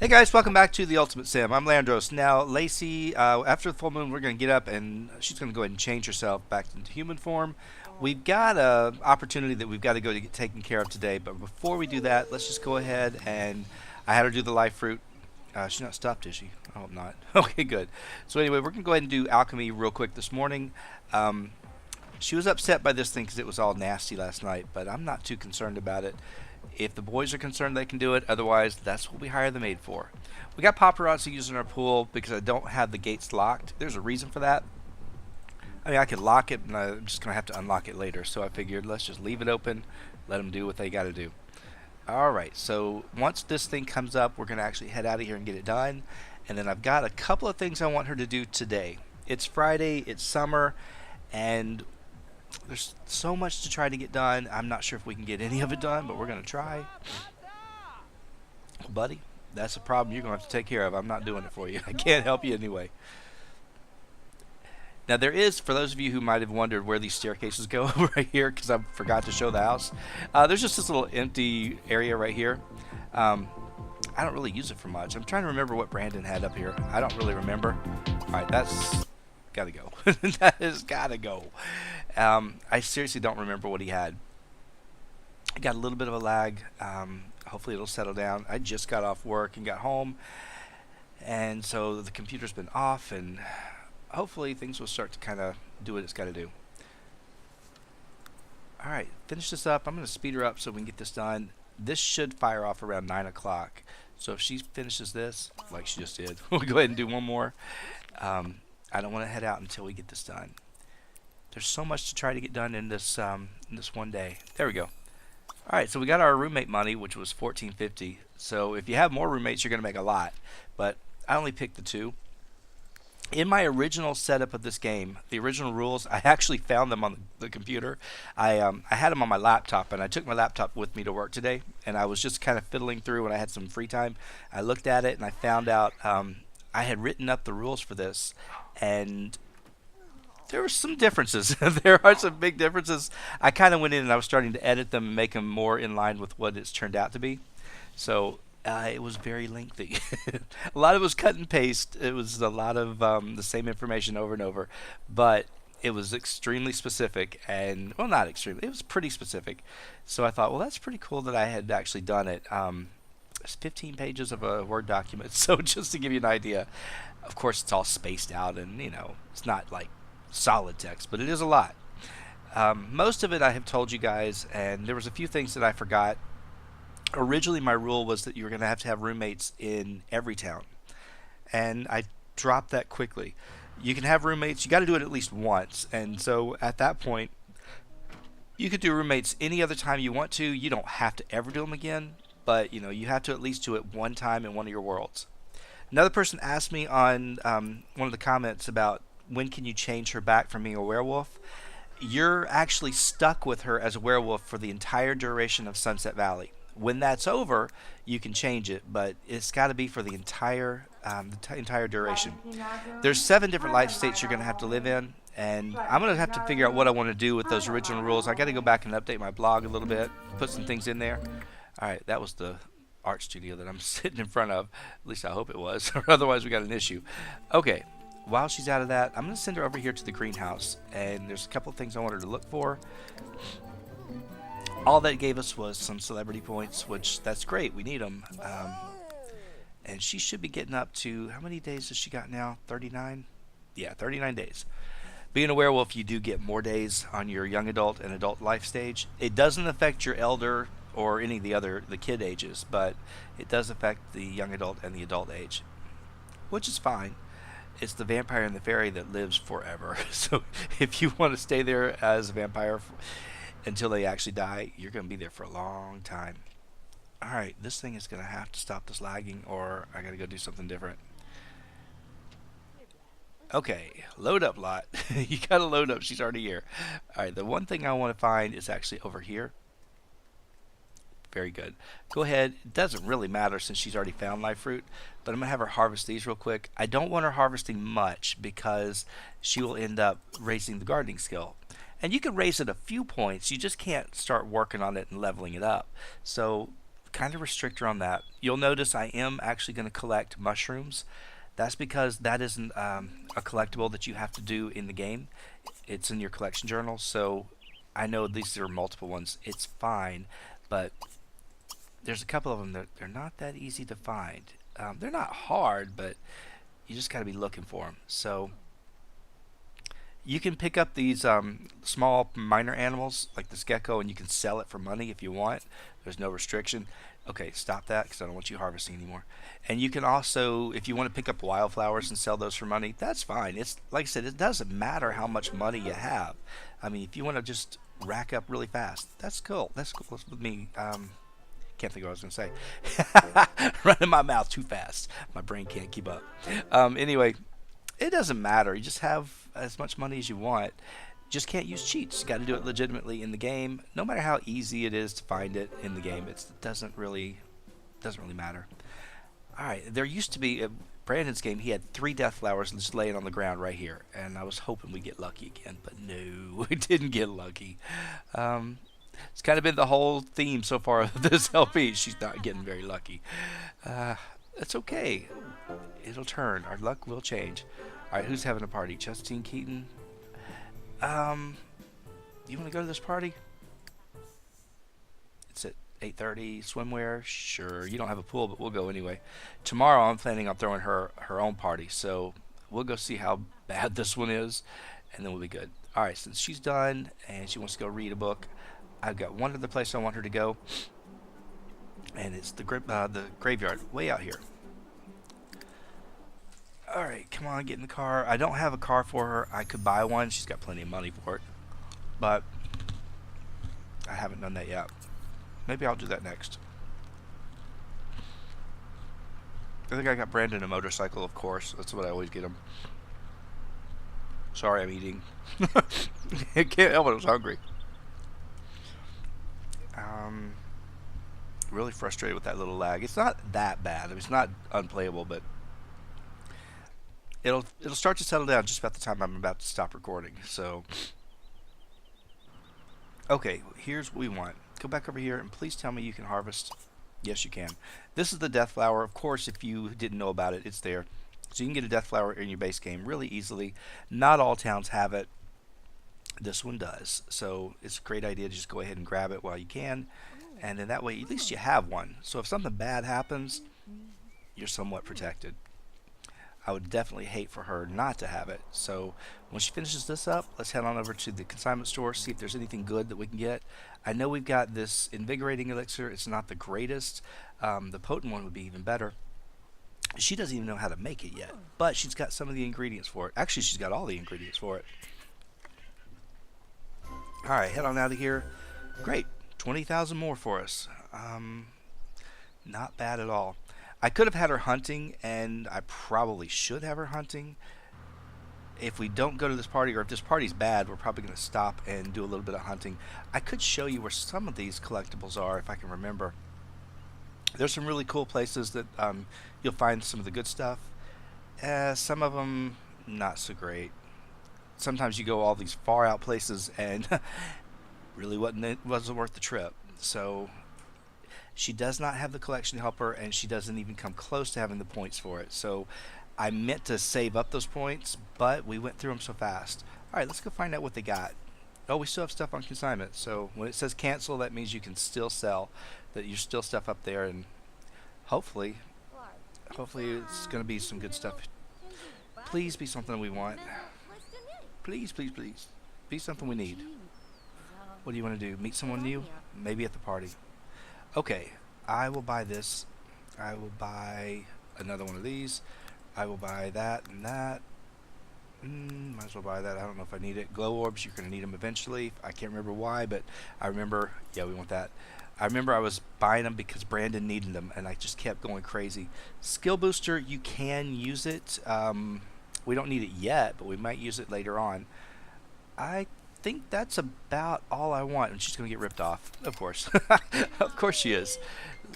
Hey guys, welcome back to the Ultimate Sim. I'm Llandros. Now, Lacey, after the full moon, we're going to get up and she's going to go ahead and change herself back into human form. We've got a opportunity that we've got to go to get taken care of today, but before we do that, let's just go ahead and I had her do the life fruit. She's not stuffed, is she? I hope not. Okay, good. So anyway, we're going to go ahead and do alchemy real quick this morning. Um, she was upset by this thing because it was all nasty last night, but I'm not too concerned about it. If the boys are concerned, they can do it. Otherwise, that's what we hire the maid for. We got paparazzi using our pool because I don't have the gates locked. There's a reason for that. I mean, I could lock it, and I'm just going to have to unlock it later. So I figured let's just leave it open, let them do what they got to do. Alright, so once this thing comes up, we're going to actually head out of here and get it done. And then I've got a couple of things I want her to do today. It's Friday, it's summer, and there's so much to try to get done. I'm not sure if we can get any of it done, but we're going to try. Buddy, that's a problem you're going to have to take care of. I'm not doing it for you. I can't help you anyway. Now there is, for those of you who might have wondered where these staircases go right here, because I forgot to show the house, there's just this little empty area right here. I don't really use it for much. I'm trying to remember what Brandon had up here. I don't really remember. Alright, that's gotta go. That has gotta go. I seriously don't remember what he had. I got a little bit of a lag. Hopefully it'll settle down. I just got off work and got home, and so the computer's been off, and hopefully things will start to kind of do what it's got to do. Alright, finish this up. I'm going to speed her up so we can get this done. This should fire off around 9 o'clock. So if she finishes this, like she just did, we'll go ahead and do one more. I don't want to head out until we get this done. There's so much to try to get done in this one day. There we go. Alright, so we got our roommate money, which was $14.50. So if you have more roommates, you're going to make a lot. But I only picked the two. In my original setup of this game, the original rules, I actually found them on the computer. I had them on my laptop, and I took my laptop with me to work today, and I was just kind of fiddling through when I had some free time. I looked at it, and I found out I had written up the rules for this, and there were some differences. There are some big differences. I kind of went in and I was starting to edit them and make them more in line with what it's turned out to be. So it was very lengthy. A lot of it was cut and paste. It was a lot of the same information over and over, but it was extremely specific, and well, not extremely. It was pretty specific. So I thought, well, that's pretty cool that I had actually done it. It's 15 pages of a Word document. So just to give you an idea, of course, it's all spaced out, and it's not like solid text, but it is a lot. Most of it I have told you guys, and there was a few things that I forgot. Originally, my rule was that you were going to have roommates in every town, and I dropped that quickly. You can have roommates, you got to do it at least once, and so at that point, you could do roommates any other time you want to. You don't have to ever do them again, but you have to at least do it one time in one of your worlds. Another person asked me on one of the comments about when can you change her back from being a werewolf. You're actually stuck with her as a werewolf for the entire duration of Sunset Valley. When that's over, you can change it, but it's got to be for the entire duration. There's 7 different life states you're going to have to live in, and I'm going to have to figure out what I want to do with those original rules. I got to go back and update my blog a little bit, put some things in there. All right, that was the art studio that I'm sitting in front of. At least I hope it was, or otherwise we got an issue. Okay, while she's out of that, I'm going to send her over here to the greenhouse, and there's a couple of things I want her to look for. All that gave us was some celebrity points, which that's great. We need them. And she should be getting up to, how many days has she got now? 39? Yeah, 39 days. Being a werewolf, you do get more days on your young adult and adult life stage. It doesn't affect your elder or any of the kid ages, but it does affect the young adult and the adult age, which is fine. It's the vampire and the fairy that lives forever. So if you want to stay there as a vampire until they actually die, you're going to be there for a long time. Alright, this thing is going to have to stop this lagging, or I got to go do something different. Okay, load up, lot. You got to load up. She's already here. Alright, the one thing I want to find is actually over here. Very good. Go ahead. It doesn't really matter since she's already found life fruit, but I'm going to have her harvest these real quick. I don't want her harvesting much because she will end up raising the gardening skill. And you can raise it a few points. You just can't start working on it and leveling it up. So kind of restrict her on that. You'll notice I am actually going to collect mushrooms. That's because that isn't a collectible that you have to do in the game. It's in your collection journal, so I know these are multiple ones. It's fine, but there's a couple of them that they're not that easy to find. They're not hard, but you just got to be looking for them. So you can pick up these small minor animals like this gecko, and you can sell it for money if you want. There's no restriction. Okay, stop that because I don't want you harvesting anymore. And you can also, if you want to pick up wildflowers and sell those for money, that's fine. It's like I said, it doesn't matter how much money you have. I mean, if you want to just rack up really fast, that's cool. That's cool. That's with me. Can't think of what I was going to say. Running my mouth too fast. My brain can't keep up. Anyway, it doesn't matter. You just have as much money as you want. Just can't use cheats. You got to do it legitimately in the game. No matter how easy it is to find it in the game, it doesn't really matter. All right, there used to be Brandon's game. He had 3 death flowers just laying on the ground right here, and I was hoping we'd get lucky again, but no, we didn't get lucky. It's kind of been the whole theme so far of this LP. She's not getting very lucky. It's okay. It'll turn. Our luck will change. All right, who's having a party? Justine Keaton. You want to go to this party? It's at 8:30. Swimwear? Sure. You don't have a pool, but we'll go anyway. Tomorrow I'm planning on throwing her own party, so we'll go see how bad this one is, and then we'll be good. All right, since she's done and she wants to go read a book, I've got one other place I want her to go, and it's the graveyard way out here. Alright, come on, get in the car. I don't have a car for her. I could buy one. She's got plenty of money for it. But I haven't done that yet. Maybe I'll do that next. I think I got Brandon a motorcycle, of course. That's what I always get him. Sorry, I'm eating. I can't help it. I was hungry. Really frustrated with that little lag. It's not that bad. I mean, it's not unplayable, but it'll start to settle down just about the time I'm about to stop recording. So, okay, here's what we want. Go back over here and please tell me you can harvest. Yes, you can. This is the death flower. Of course, if you didn't know about it, it's there. So you can get a death flower in your base game really easily. Not all towns have it. This one does. So it's a great idea to just go ahead and grab it while you can. And then that way, at least you have one. So if something bad happens, you're somewhat protected. I would definitely hate for her not to have it. So when she finishes this up, let's head on over to the consignment store, see if there's anything good that we can get. I know we've got this invigorating elixir. It's not the greatest. The potent one would be even better. She doesn't even know how to make it yet, but she's got some of the ingredients for it. Actually, she's got all the ingredients for it. All right, head on out of here. Great. 20,000 more for us. Not bad at all. I could have had her hunting, and I probably should have her hunting. If we don't go to this party, or if this party's bad, we're probably going to stop and do a little bit of hunting. I could show you where some of these collectibles are, if I can remember. There's some really cool places that you'll find some of the good stuff. Some of them, not so great. Sometimes you go all these far out places, and really wasn't worth the trip. So she does not have the collection helper, and she doesn't even come close to having the points for it. So I meant to save up those points, but we went through them so fast. All right, let's go find out what they got. Oh, we still have stuff on consignment. So when it says cancel, that means you can still sell. That there's still stuff up there, and hopefully it's going to be some good stuff. Please be something we want. Please, please, please. Be something we need. What do you want to do? Meet someone new? Maybe at the party. Okay, I will buy this. I will buy another one of these. I will buy that and that. Might as well buy that. I don't know if I need it. Glow orbs, you're going to need them eventually. I can't remember why, but I remember, yeah, we want that. I remember I was buying them because Brandon needed them, and I just kept going crazy. Skill booster, you can use it. We don't need it yet, but we might use it later on. I think that's about all I want. And she's going to get ripped off, of course. Of course she is.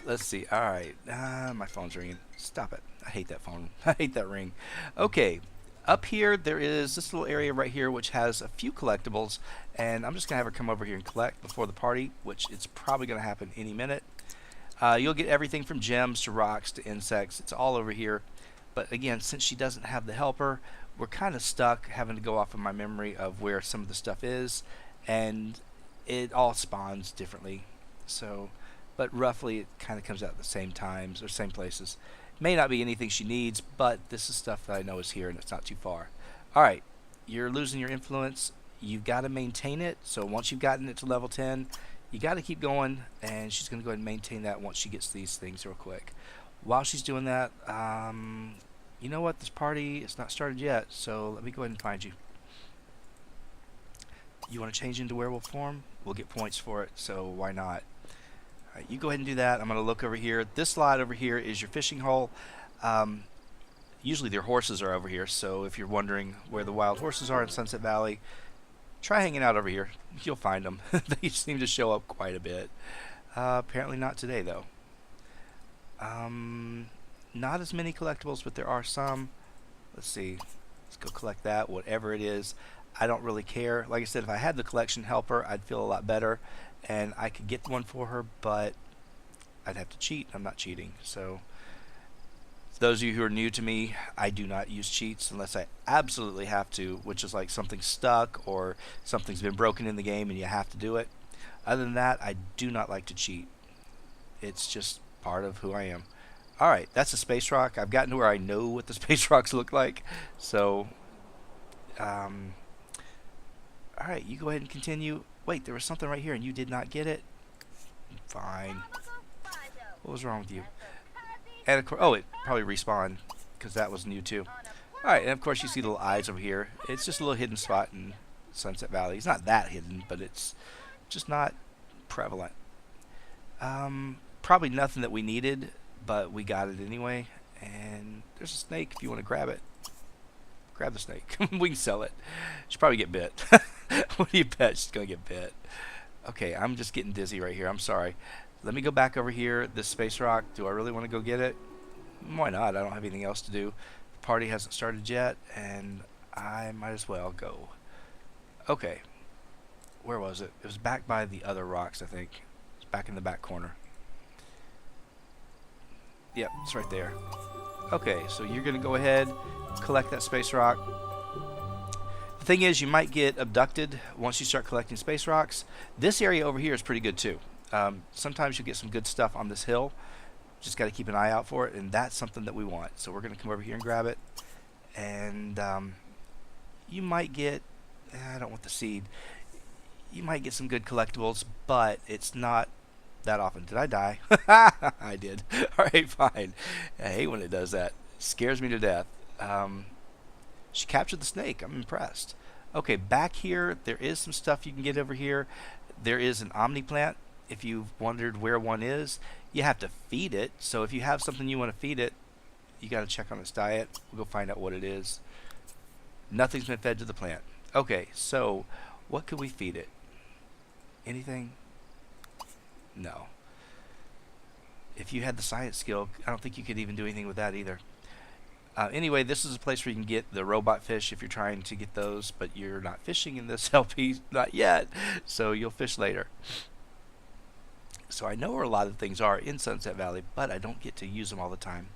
Let's see. All right. My phone's ringing. Stop it. I hate that phone. I hate that ring. Okay. Up here, there is this little area right here which has a few collectibles. And I'm just going to have her come over here and collect before the party, which it's probably going to happen any minute. You'll get everything from gems to rocks to insects. It's all over here. But again, since she doesn't have the helper, we're kind of stuck having to go off of my memory of where some of the stuff is, and it all spawns differently. So, but roughly it kind of comes out at the same times or same places. May not be anything she needs, but this is stuff that I know is here and it's not too far. All right, you're losing your influence. You've got to maintain it. So once you've gotten it to level 10, you got to keep going, and she's going to go ahead and maintain that once she gets these things real quick. While she's doing that, you know what? This party is not started yet, so let me go ahead and find you. You want to change into werewolf form? We'll get points for it, so why not? Alright, you go ahead and do that. I'm going to look over here. This slide over here is your fishing hole. Usually their horses are over here, so if you're wondering where the wild horses are in Sunset Valley, try hanging out over here. You'll find them. They seem to show up quite a bit. Apparently not today, though. Not as many collectibles, but there are some. Let's see. Let's go collect that, whatever it is. I don't really care. Like I said, if I had the collection helper, I'd feel a lot better, and I could get one for her, but I'd have to cheat. I'm not cheating. So, for those of you who are new to me, I do not use cheats unless I absolutely have to, which is like something's stuck or something's been broken in the game and you have to do it. Other than that, I do not like to cheat. It's just part of who I am. Alright, that's a space rock. I've gotten to where I know what the space rocks look like. So, alright, you go ahead and continue. Wait, there was something right here and you did not get it? Fine. What was wrong with you? And of course, oh, it probably respawned because that was new too. Alright, and of course you see little eyes over here. It's just a little hidden spot in Sunset Valley. It's not that hidden, but it's just not prevalent. Probably nothing that we needed, but we got it anyway. And there's a snake if you want to grab it. Grab the snake. We can sell it. She'll probably get bit. What do you bet? She's going to get bit. Okay, I'm just getting dizzy right here. I'm sorry. Let me go back over here. This space rock, do I really want to go get it? Why not? I don't have anything else to do. The party hasn't started yet, and I might as well go. Okay. Where was it? It was back by the other rocks, I think. It's back in the back corner. Yep, it's right there. Okay, so you're going to go ahead, collect that space rock. The thing is, you might get abducted once you start collecting space rocks. This area over here is pretty good too. Sometimes you get some good stuff on this hill. Just got to keep an eye out for it, and that's something that we want. So we're going to come over here and grab it. And you might get, I don't want the seed. You might get some good collectibles, but it's not that often. Did I die? I did. Alright, fine. I hate when it does that. It scares me to death. She captured the snake. I'm impressed. Okay, back here, there is some stuff you can get over here. There is an omni plant. If you've wondered where one is, you have to feed it. So if you have something you want to feed it, you got to check on its diet. We'll go find out what it is. Nothing's been fed to the plant. Okay, so what could we feed it? Anything? No. If you had the science skill, I don't think you could even do anything with that either. Anyway, this is a place where you can get the robot fish if you're trying to get those, but you're not fishing in this LP, not yet, so you'll fish later. So I know where a lot of things are in Sunset Valley, but I don't get to use them all the time.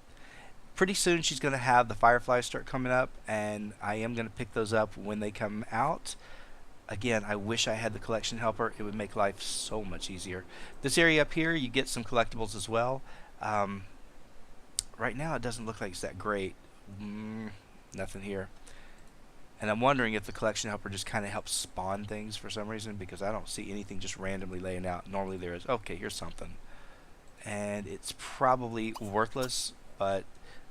Pretty soon she's going to have the fireflies start coming up, and I am going to pick those up when they come out. Again, I wish I had the collection helper. It would make life so much easier. This area up here, you get some collectibles as well. Right now, it doesn't look like it's that great. Nothing here. And I'm wondering if the collection helper just kind of helps spawn things for some reason, because I don't see anything just randomly laying out. Normally there is. Okay, here's something. And it's probably worthless, but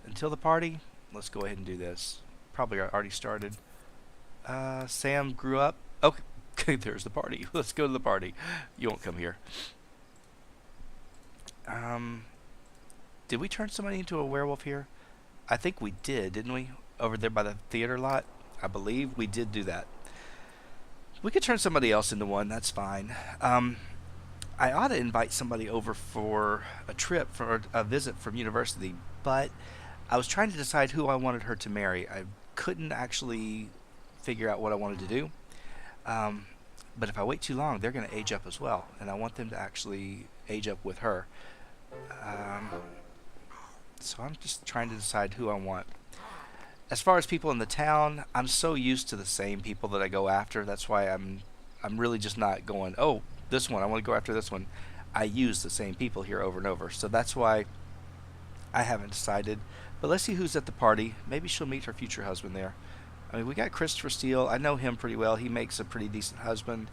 until the party, let's go ahead and do this. Probably already started. Sam grew up. Okay, there's the party. Let's go to the party. You won't come here. Did we turn somebody into a werewolf here? I think we did, didn't we? Over there by the theater lot? I believe we did do that. We could turn somebody else into one. That's fine. I ought to invite somebody over for a trip, for a visit from university, but I was trying to decide who I wanted her to marry. I couldn't actually figure out what I wanted to do. But if I wait too long, they're going to age up as well, and I want them to actually age up with her. Um, so I'm just trying to decide who I want. As far as people in the town, I'm so used to the same people that I go after. That's why I'm really just not going, oh, this one, I want to go after this one. I use the same people here over and over. So that's why I haven't decided. But let's see who's at the party. Maybe she'll meet her future husband there. I mean, we got Christopher Steele. I know him pretty well. He makes a pretty decent husband.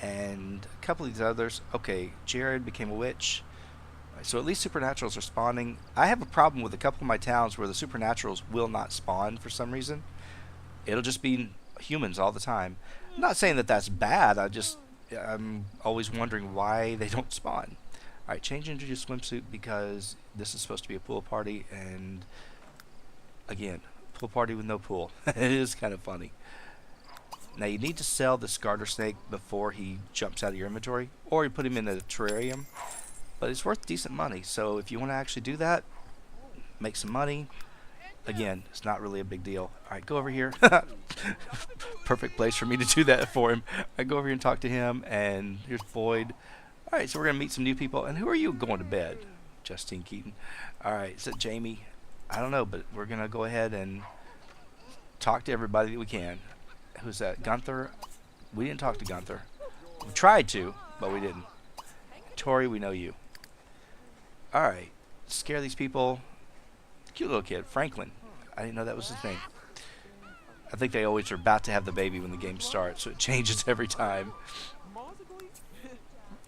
And a couple of these others. Okay, Jared became a witch. So at least supernaturals are spawning. I have a problem with a couple of my towns where the supernaturals will not spawn for some reason. It'll just be humans all the time. I'm not saying that that's bad. I'm always wondering why they don't spawn. All right, change into your swimsuit because this is supposed to be a pool party, and again, pool party with no pool. It is kind of funny. Now you need to sell the garter snake before he jumps out of your inventory, or you put him in a terrarium. But it's worth decent money, so if you want to actually do that, make some money. Again, it's not really a big deal. Alright, go over here. Perfect place for me to do that for him. I go over here and talk to him, and here's Boyd. Alright, so we're going to meet some new people. And who are you going to bed? Justine Keaton. Alright, is it Jamie? I don't know, but we're going to go ahead and talk to everybody that we can. Who's that? Gunther? We didn't talk to Gunther. We tried to, but we didn't. Tori, we know you. Alright, scare these people. Cute little kid, Franklin. I didn't know that was his name. I think they always are about to have the baby when the game starts, so it changes every time.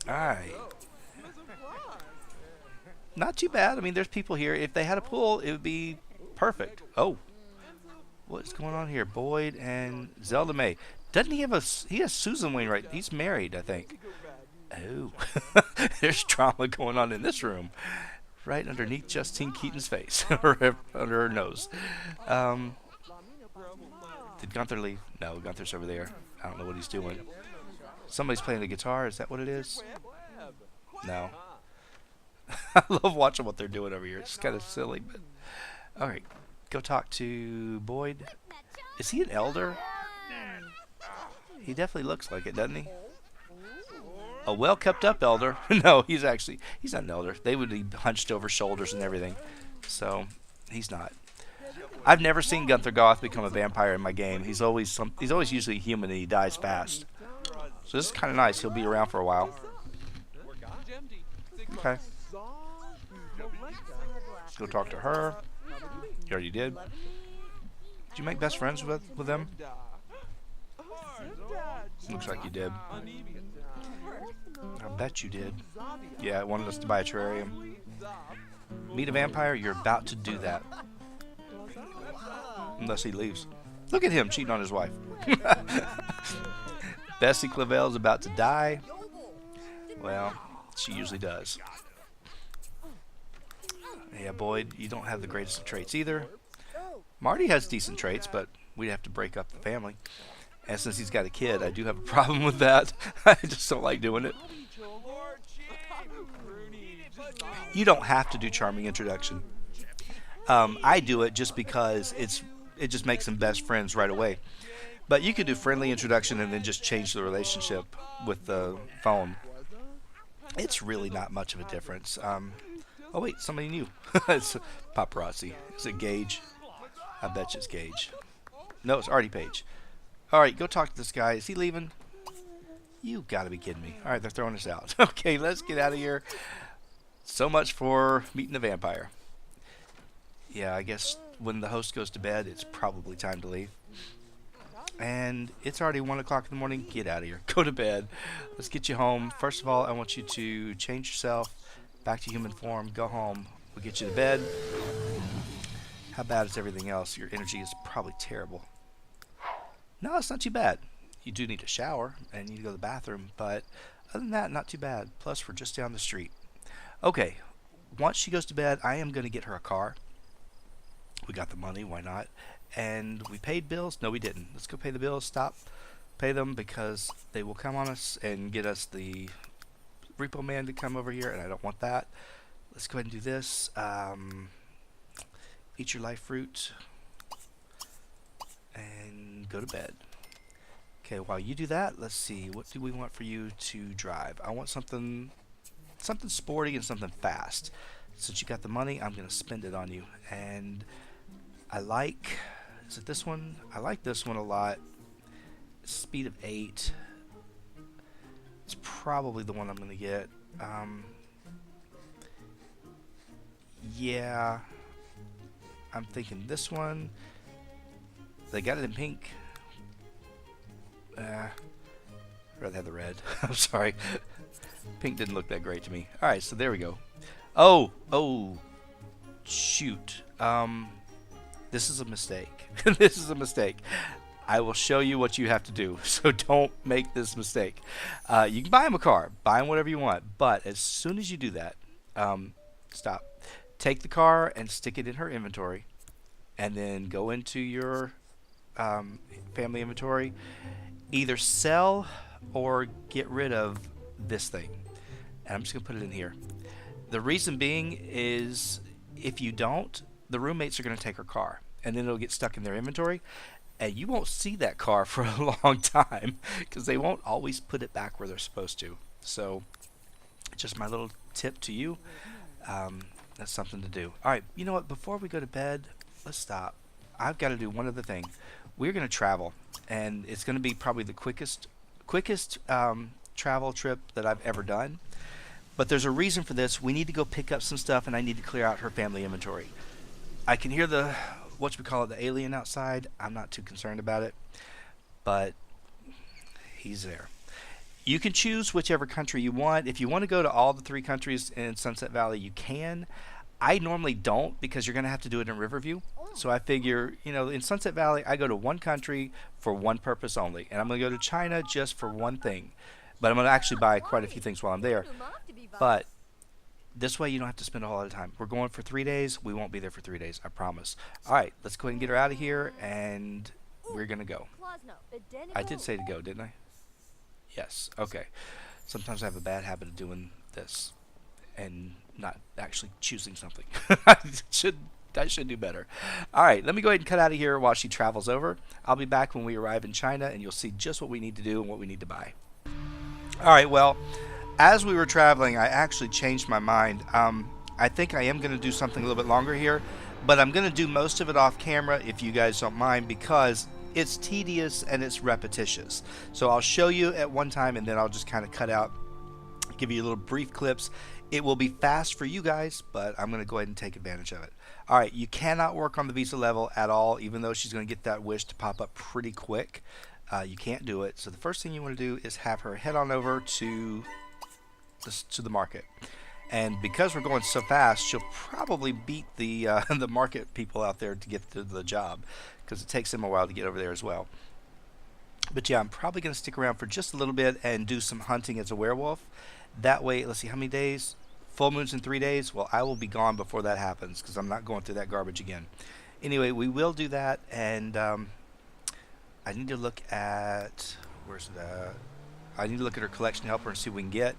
Alright. Not too bad. I mean, there's people here. If they had a pool, it would be perfect. Oh. What's going on here? Boyd and Zelda May. Doesn't he have a... He has Susan Wainwright. He's married, I think. Oh. There's drama going on in this room. Right underneath Justine Keaton's face. Or under her nose. Did Gunther leave? No, Gunther's over there. I don't know what he's doing. Somebody's playing the guitar. Is that what it is? No. I love watching what they're doing over here. It's kind of silly, but... Alright. Go talk to Boyd. Is he an elder? He definitely looks like it, doesn't he? A well-kept-up elder. No, he's not an elder. They would be hunched over shoulders and everything. So, he's not. I've never seen Gunther Goth become a vampire in my game. He's always usually human and he dies fast. So this is kind of nice. He'll be around for a while. Okay. Let's go talk to her. You already did. Did you make best friends with them? Looks like you did. I bet you did. Yeah, wanted us to buy a terrarium. Meet a vampire? You're about to do that. Unless he leaves. Look at him cheating on his wife. Bessie Clavel's about to die. Well, she usually does. Yeah, Boyd, you don't have the greatest of traits either. Marty has decent traits, but we'd have to break up the family. And since he's got a kid, I do have a problem with that. I just don't like doing it. You don't have to do charming introduction. I do it just because it just makes them best friends right away. But you could do friendly introduction and then just change the relationship with the phone. It's really not much of a difference. Oh wait, somebody new. It's paparazzi. Is it Gage? I bet you it's Gage. No, it's Artie Page. Alright, go talk to this guy. Is he leaving? You gotta be kidding me. Alright, they're throwing us out. Okay, let's get out of here. So much for meeting the vampire. Yeah, I guess when the host goes to bed, it's probably time to leave. And it's already 1 o'clock in the morning. Get out of here. Go to bed. Let's get you home. First of all, I want you to change yourself back to human form. Go home. We'll get you to bed. How bad is everything else? Your energy is probably terrible. No, it's not too bad. You do need a shower and you need to go to the bathroom, but other than that, not too bad. Plus, we're just down the street. Okay, once she goes to bed, I am going to get her a car. We got the money, why not? And we paid bills? No, we didn't. Let's go pay the bills. Stop. Pay them because they will come on us and get us the repo man to come over here, and I don't want that. Let's go ahead and do this. Eat your life fruit and go to bed. Okay, while you do that, let's see. What do we want for you to drive? I want something something sporty and something fast. Since you got the money, I'm gonna spend it on you. And I like, is it this one? I like this one a lot. Speed of 8. It's probably the one I'm gonna get. Yeah, I'm thinking this one. They got it in pink. I'd rather have the red. I'm sorry. Pink didn't look that great to me. Alright, so there we go. Oh, shoot. This is a mistake. This is a mistake. I will show you what you have to do, so don't make this mistake. You can buy him a car. Buy him whatever you want. But as soon as you do that, stop. Take the car and stick it in her inventory. And then go into your family inventory. Either sell or get rid of this thing. And I'm just going to put it in here. The reason being is if you don't, the roommates are going to take her car. And then it'll get stuck in their inventory. And you won't see that car for a long time because they won't always put it back where they're supposed to. So just my little tip to you. That's something to do. All right, you know what? Before we go to bed, let's stop. I've got to do one other thing. We're going to travel. And it's going to be probably the quickest travel trip that I've ever done. But there's a reason for this. We need to go pick up some stuff, and I need to clear out her family inventory. I can hear the the alien outside. I'm not too concerned about it, but he's there. You can choose whichever country you want. If you want to go to all the 3 countries in Sunset Valley, you can. I normally don't because you're going to have to do it in Riverview. So I figure, in Sunset Valley, I go to one country for one purpose only. And I'm going to go to China just for one thing. But I'm going to actually buy quite a few things while I'm there. But this way you don't have to spend a whole lot of time. We're going for 3 days. We won't be there for 3 days, I promise. All right, let's go ahead and get her out of here, and we're going to go. I did say to go, didn't I? Yes, okay. Sometimes I have a bad habit of doing this and not actually choosing something. I should do better. All right, let me go ahead and cut out of here while she travels over. I'll be back when we arrive in China, and you'll see just what we need to do and what we need to buy. All right, well, as we were traveling, I actually changed my mind. I think I am going to do something a little bit longer here, but I'm going to do most of it off camera if you guys don't mind because it's tedious and it's repetitious. So I'll show you at one time and then I'll just kind of cut out, give you little brief clips. It will be fast for you guys, but I'm going to go ahead and take advantage of it. All right, you cannot work on the visa level at all, even though she's going to get that wish to pop up pretty quick. You can't do it. So the first thing you want to do is have her head on over to the market, and because we're going so fast, she'll probably beat the the market people out there to get to the job, because it takes them a while to get over there as well. But yeah, I'm probably going to stick around for just a little bit and do some hunting as a werewolf. That way, let's see, how many days? Full moon's in 3 days. Well, I will be gone before that happens because I'm not going through that garbage again. Anyway, we will do that, and I need to look at I need to look at her collection helper and see what we can get.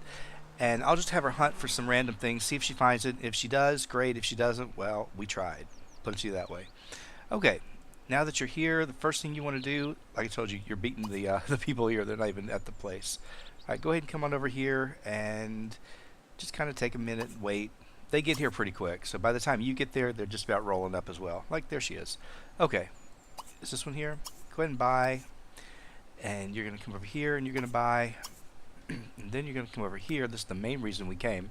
And I'll just have her hunt for some random things, see if she finds it. If she does, great. If she doesn't, well, we tried. Put it to you that way. Okay, now that you're here, the first thing you want to do, like I told you, you're beating the people here. They're not even at the place. All right, go ahead and come on over here and just kind of take a minute and wait. They get here pretty quick, so by the time you get there, they're just about rolling up as well. Like, there she is. Okay, is this one here? Go ahead and buy. And you're going to come over here and you're going to buy. And then you're going to come over here. This is the main reason we came.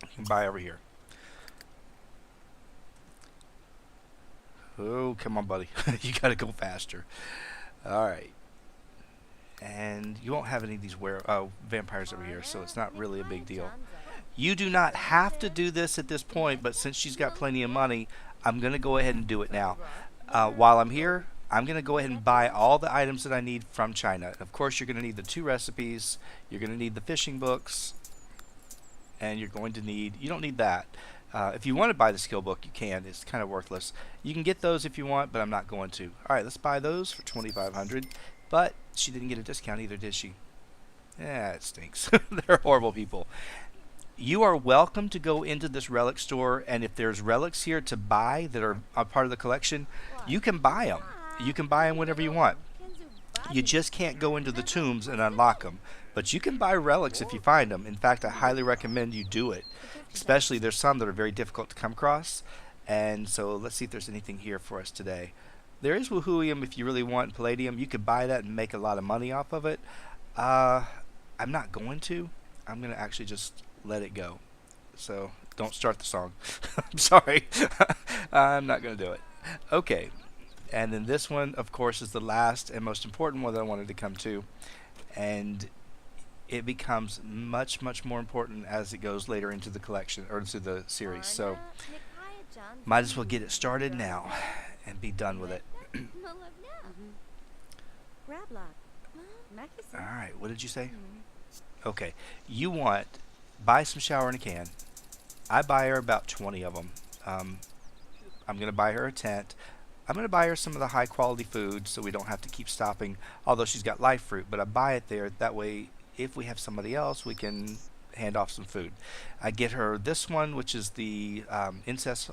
You can buy over here. Oh, come on, buddy. You got to go faster. All right. And you won't have any of these vampires over here, so it's not really a big deal. You do not have to do this at this point, but since she's got plenty of money, I'm going to go ahead and do it now. While I'm here, I'm going to go ahead and buy all the items that I need from China. Of course, you're going to need the 2 recipes. You're going to need the fishing books. And you're going to need... You don't need that. If you want to buy the skill book, you can. It's kind of worthless. You can get those if you want, but I'm not going to. All right, let's buy those for $2,500. But she didn't get a discount either, did she? Yeah, it stinks. They're horrible people. You are welcome to go into this relic store, and if there's relics here to buy that are a part of the collection, you can buy them. You can buy them whenever you want. You just can't go into the tombs and unlock them. But you can buy relics if you find them. In fact, I highly recommend you do it. Especially there's some that are very difficult to come across. And so let's see if there's anything here for us today. There is Woohooium if you really want Palladium. You could buy that and make a lot of money off of it. I'm not going to. I'm going to actually just let it go. So don't start the song. I'm sorry. I'm not going to do it. Okay. And then this one, of course, is the last and most important one that I wanted to come to. And it becomes much, much more important as it goes later into the collection or into the series. So might as well get it started now and be done with it. Alright, what did you say? Okay, you want, buy some shower in a can. I buy her about 20 of them. I'm going to buy her a tent. I'm going to buy her some of the high quality food so we don't have to keep stopping, although she's got life fruit, but I buy it there. That way, if we have somebody else, we can hand off some food. I get her this one, which is the incense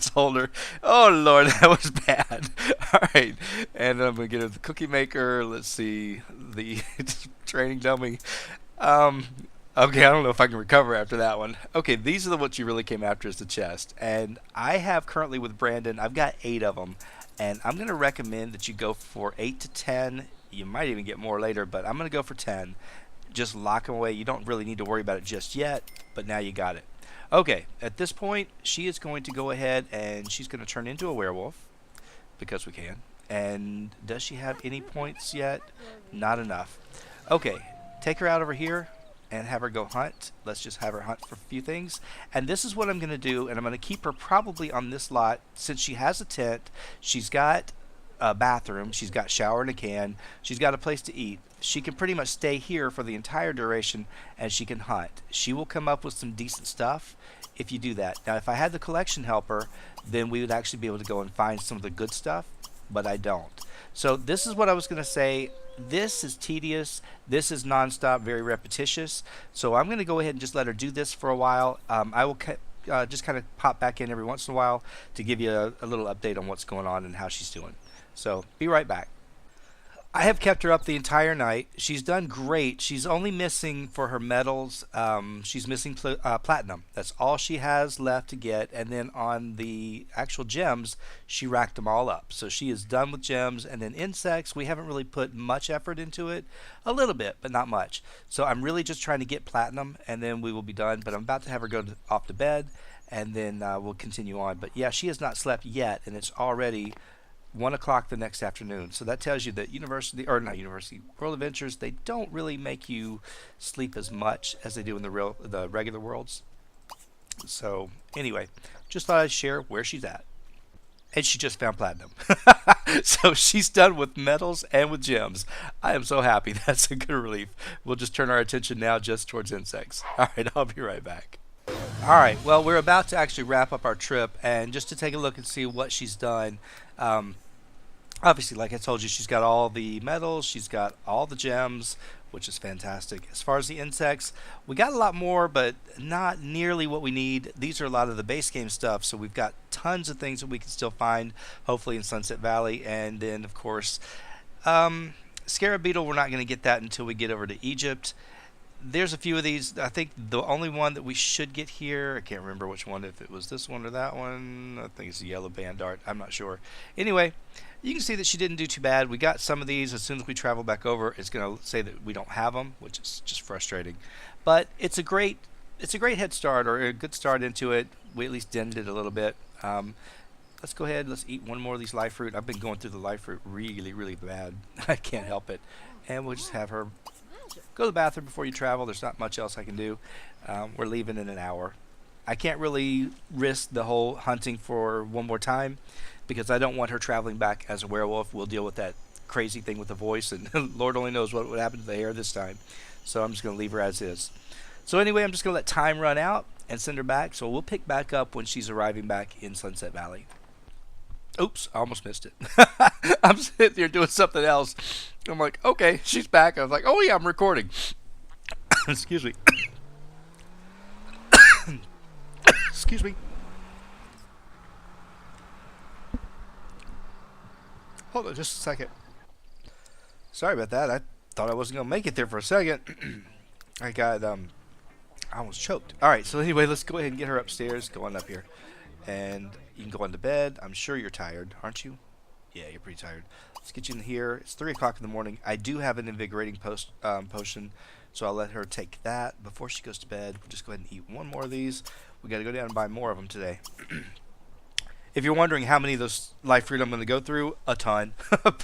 holder. Oh Lord, that was bad. All right, and I'm gonna get her the cookie maker. Let's see, the training dummy. Okay, I don't know if I can recover after that one. Okay, these are the ones you really came after, is the chest, and I have currently with Brandon, I've got 8 of them. And I'm going to recommend that you go for 8 to 10. You might even get more later, but I'm going to go for 10. Just lock them away. You don't really need to worry about it just yet, but now you got it. Okay, at this point, she is going to go ahead and she's going to turn into a werewolf, because we can. And does she have any points yet? Not enough. Okay, take her out over here and have her go hunt. Let's just have her hunt for a few things. And this is what I'm going to do, and I'm going to keep her probably on this lot since she has a tent. She's got a bathroom. She's got shower in a can. She's got a place to eat. She can pretty much stay here for the entire duration, and she can hunt. She will come up with some decent stuff if you do that. Now, if I had the collection helper, then we would actually be able to go and find some of the good stuff, but I don't. So this is what I was going to say. This is tedious. This is nonstop, very repetitious. So I'm going to go ahead and just let her do this for a while. I will just kind of pop back in every once in a while to give you a little update on what's going on and how she's doing. So be right back. I have kept her up the entire night. She's done great. She's only missing for her medals. She's missing platinum. That's all she has left to get. And then on the actual gems, she racked them all up. So she is done with gems. And then insects, we haven't really put much effort into it. A little bit, but not much. So I'm really just trying to get platinum, and then we will be done. But I'm about to have her go off to bed, and then we'll continue on. But yeah, she has not slept yet, and it's already 1 o'clock the next afternoon. So that tells you that World Adventures, they don't really make you sleep as much as they do in the regular worlds. So anyway, just thought I'd share where she's at. And she just found platinum. So she's done with metals and with gems. I am so happy. That's a good relief. We'll just turn our attention now just towards insects. All right, I'll be right back. All right, well, we're about to actually wrap up our trip, and just to take a look and see what she's done. Obviously, like I told you, she's got all the metals, she's got all the gems, which is fantastic. As far as the insects, we got a lot more, but not nearly what we need. These are a lot of the base game stuff, so we've got tons of things that we can still find, hopefully in Sunset Valley. And then, of course, Scarab Beetle, we're not going to get that until we get over to Egypt. There's a few of these. I think the only one that we should get here, I can't remember which one, if it was this one or that one. I think it's the yellow band dart. I'm not sure. Anyway, you can see that she didn't do too bad. We got some of these. As soon as we travel back over, it's going to say that we don't have them, which is just frustrating. But it's a great head start, or a good start into it. We at least dented it a little bit. Let's go ahead. Let's eat one more of these life fruit. I've been going through the life fruit really, really bad. I can't help it. And we'll just have her go to the bathroom before you travel. There's not much else I can do. We're leaving in an hour. I can't really risk the whole hunting for one more time because I don't want her traveling back as a werewolf. We'll deal with that crazy thing with the voice, and Lord only knows what would happen to the hair this time. So I'm just going to leave her as is. So anyway, I'm just going to let time run out and send her back. So we'll pick back up when she's arriving back in Sunset Valley. Oops, I almost missed it. I'm sitting there doing something else. I'm like, okay, she's back. I was like, oh yeah, I'm recording. Excuse me. Excuse me. Hold on just a second. Sorry about that. I thought I wasn't gonna make it there for a second. I got I almost choked. All right, so anyway, let's go ahead and get her upstairs. Go on up here, and you can go on to bed. I'm sure you're tired, aren't you? Yeah, you're pretty tired. Let's get you in here. It's 3 o'clock in the morning. I do have an invigorating potion, so I'll let her take that before she goes to bed. We'll just go ahead and eat one more of these. We got to go down and buy more of them today. If you're wondering how many of those life fruit I'm going to go through, a ton.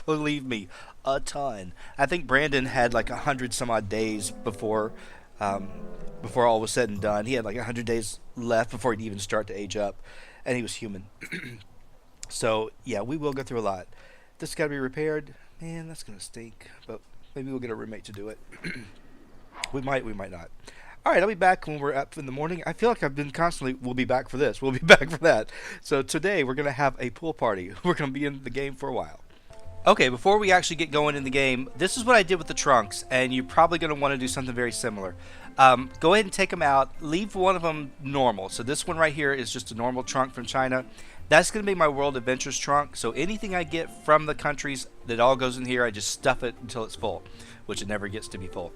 Believe me, a ton. I think Brandon had like 100 some odd days before all was said and done. He had like 100 days left before he'd even start to age up, and he was human. So yeah, we will go through a lot. This got to be repaired. Man, that's gonna stink. But maybe we'll get a roommate to do it. We might not. All right, I'll be back when we're up in the morning. I feel like I've been constantly, we'll be back for this, we'll be back for that. So today we're going to have a pool party. We're going to be in the game for a while. Okay, before we actually get going in the game, this is what I did with the trunks, and you're probably going to want to do something very similar. Go ahead and take them out. Leave one of them normal. So this one right here is just a normal trunk from China. That's going to be my World Adventures trunk. So anything I get from the countries that all goes in here, I just stuff it until it's full, which it never gets to be full.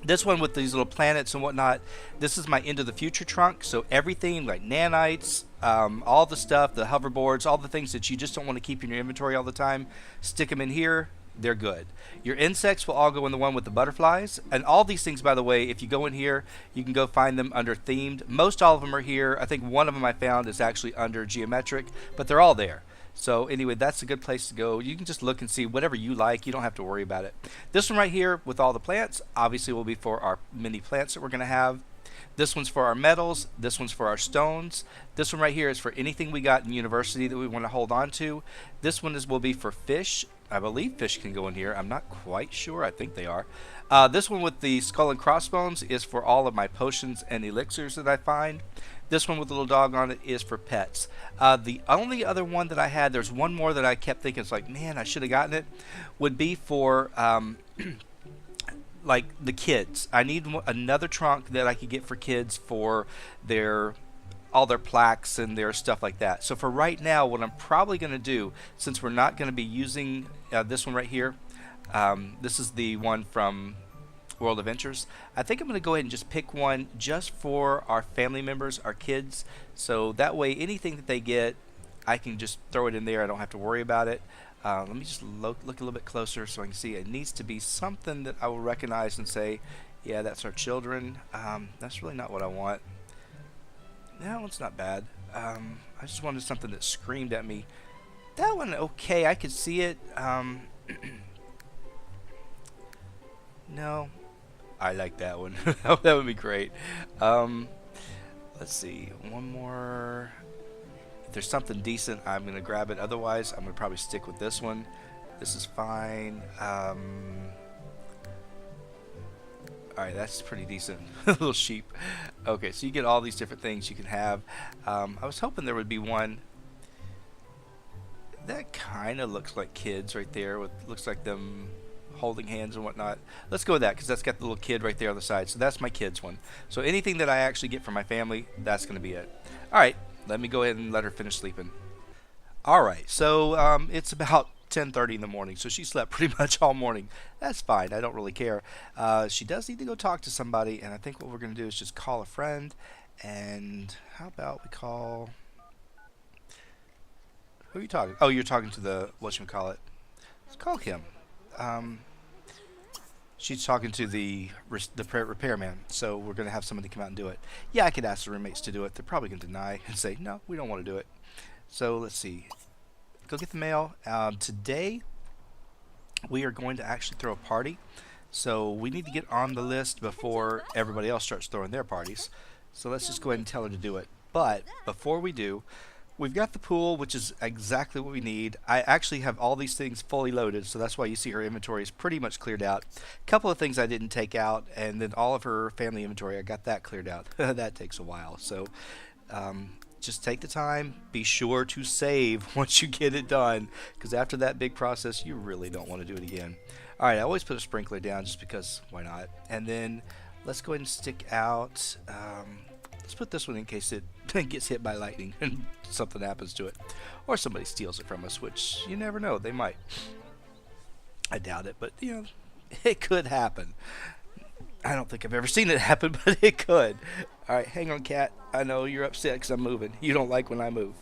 This one with these little planets and whatnot, this is my Into the Future trunk. So everything like nanites, all the stuff, the hoverboards, all the things that you just don't want to keep in your inventory all the time, stick them in here. They're good. Your insects will all go in the one with the butterflies. And all these things, by the way, if you go in here, you can go find them under themed. Most all of them are here. I think one of them I found is actually under geometric, but they're all there. So anyway, that's a good place to go. You can just look and see whatever you like. You don't have to worry about it. This one right here with all the plants obviously will be for our mini plants that we're going to have. This one's for our metals. This one's for our stones. This one right here is for anything we got in university that we want to hold on to. This one will be for fish. I believe fish can go in here. I'm not quite sure. I think they are. This one with the skull and crossbones is for all of my potions and elixirs that I find. This one with the little dog on it is for pets. The only other one that I had, there's one more that I kept thinking, it's like, man, I should have gotten it, would be for like the kids. I need another trunk that I could get for kids for all their plaques and their stuff like that. So for right now, what I'm probably going to do, since we're not going to be using this one right here, this is the one from World Adventures. I think I'm going to go ahead and just pick one just for our family members, our kids, so that way anything that they get, I can just throw it in there. I don't have to worry about it. Let me just look a little bit closer so I can see. It needs to be something that I will recognize and say, yeah, that's our children. That's really not what I want. That one's not bad. I just wanted something that screamed at me. That one, okay, I could see it. No, I like that one. That would be great. Let's see, one more. If there's something decent, I'm gonna grab it. Otherwise, I'm gonna probably stick with this one. This is fine. Alright, that's pretty decent. Little sheep. Okay, so you get all these different things you can have. I was hoping there would be one that kind of looks like kids right there. Looks like them holding hands and whatnot. Let's go with that because that's got the little kid right there on the side. So that's my kids one. So anything that I actually get from my family, that's going to be it. Alright, let me go ahead and let her finish sleeping. Alright, so it's about 10:30 in the morning, so she slept pretty much all morning. That's fine. I don't really care. She does need to go talk to somebody, and I think what we're going to do is just call a friend. And how about we call... Who are you talking? Oh, you're talking to the whatchamacallit. Let's call him. She's talking to the repairman, so we're going to have somebody come out and do it. Yeah, I could ask the roommates to do it. They're probably going to deny and say, no, we don't want to do it. So let's see. Go get the mail. Today, we are going to actually throw a party. So we need to get on the list before everybody else starts throwing their parties. So let's just go ahead and tell her to do it. But before we do, we've got the pool, which is exactly what we need. I actually have all these things fully loaded, so that's why you see her inventory is pretty much cleared out. A couple of things I didn't take out, and then all of her family inventory, I got that cleared out. That takes a while. So just take the time. Be sure to save once you get it done, because after that big process, you really don't want to do it again. All right, I always put a sprinkler down just because, why not? And then let's go ahead and stick out... let's put this one in case it gets hit by lightning and something happens to it. Or somebody steals it from us, which you never know. They might. I doubt it, but it could happen. I don't think I've ever seen it happen, but it could. All right, hang on, cat. I know you're upset because I'm moving. You don't like when I move.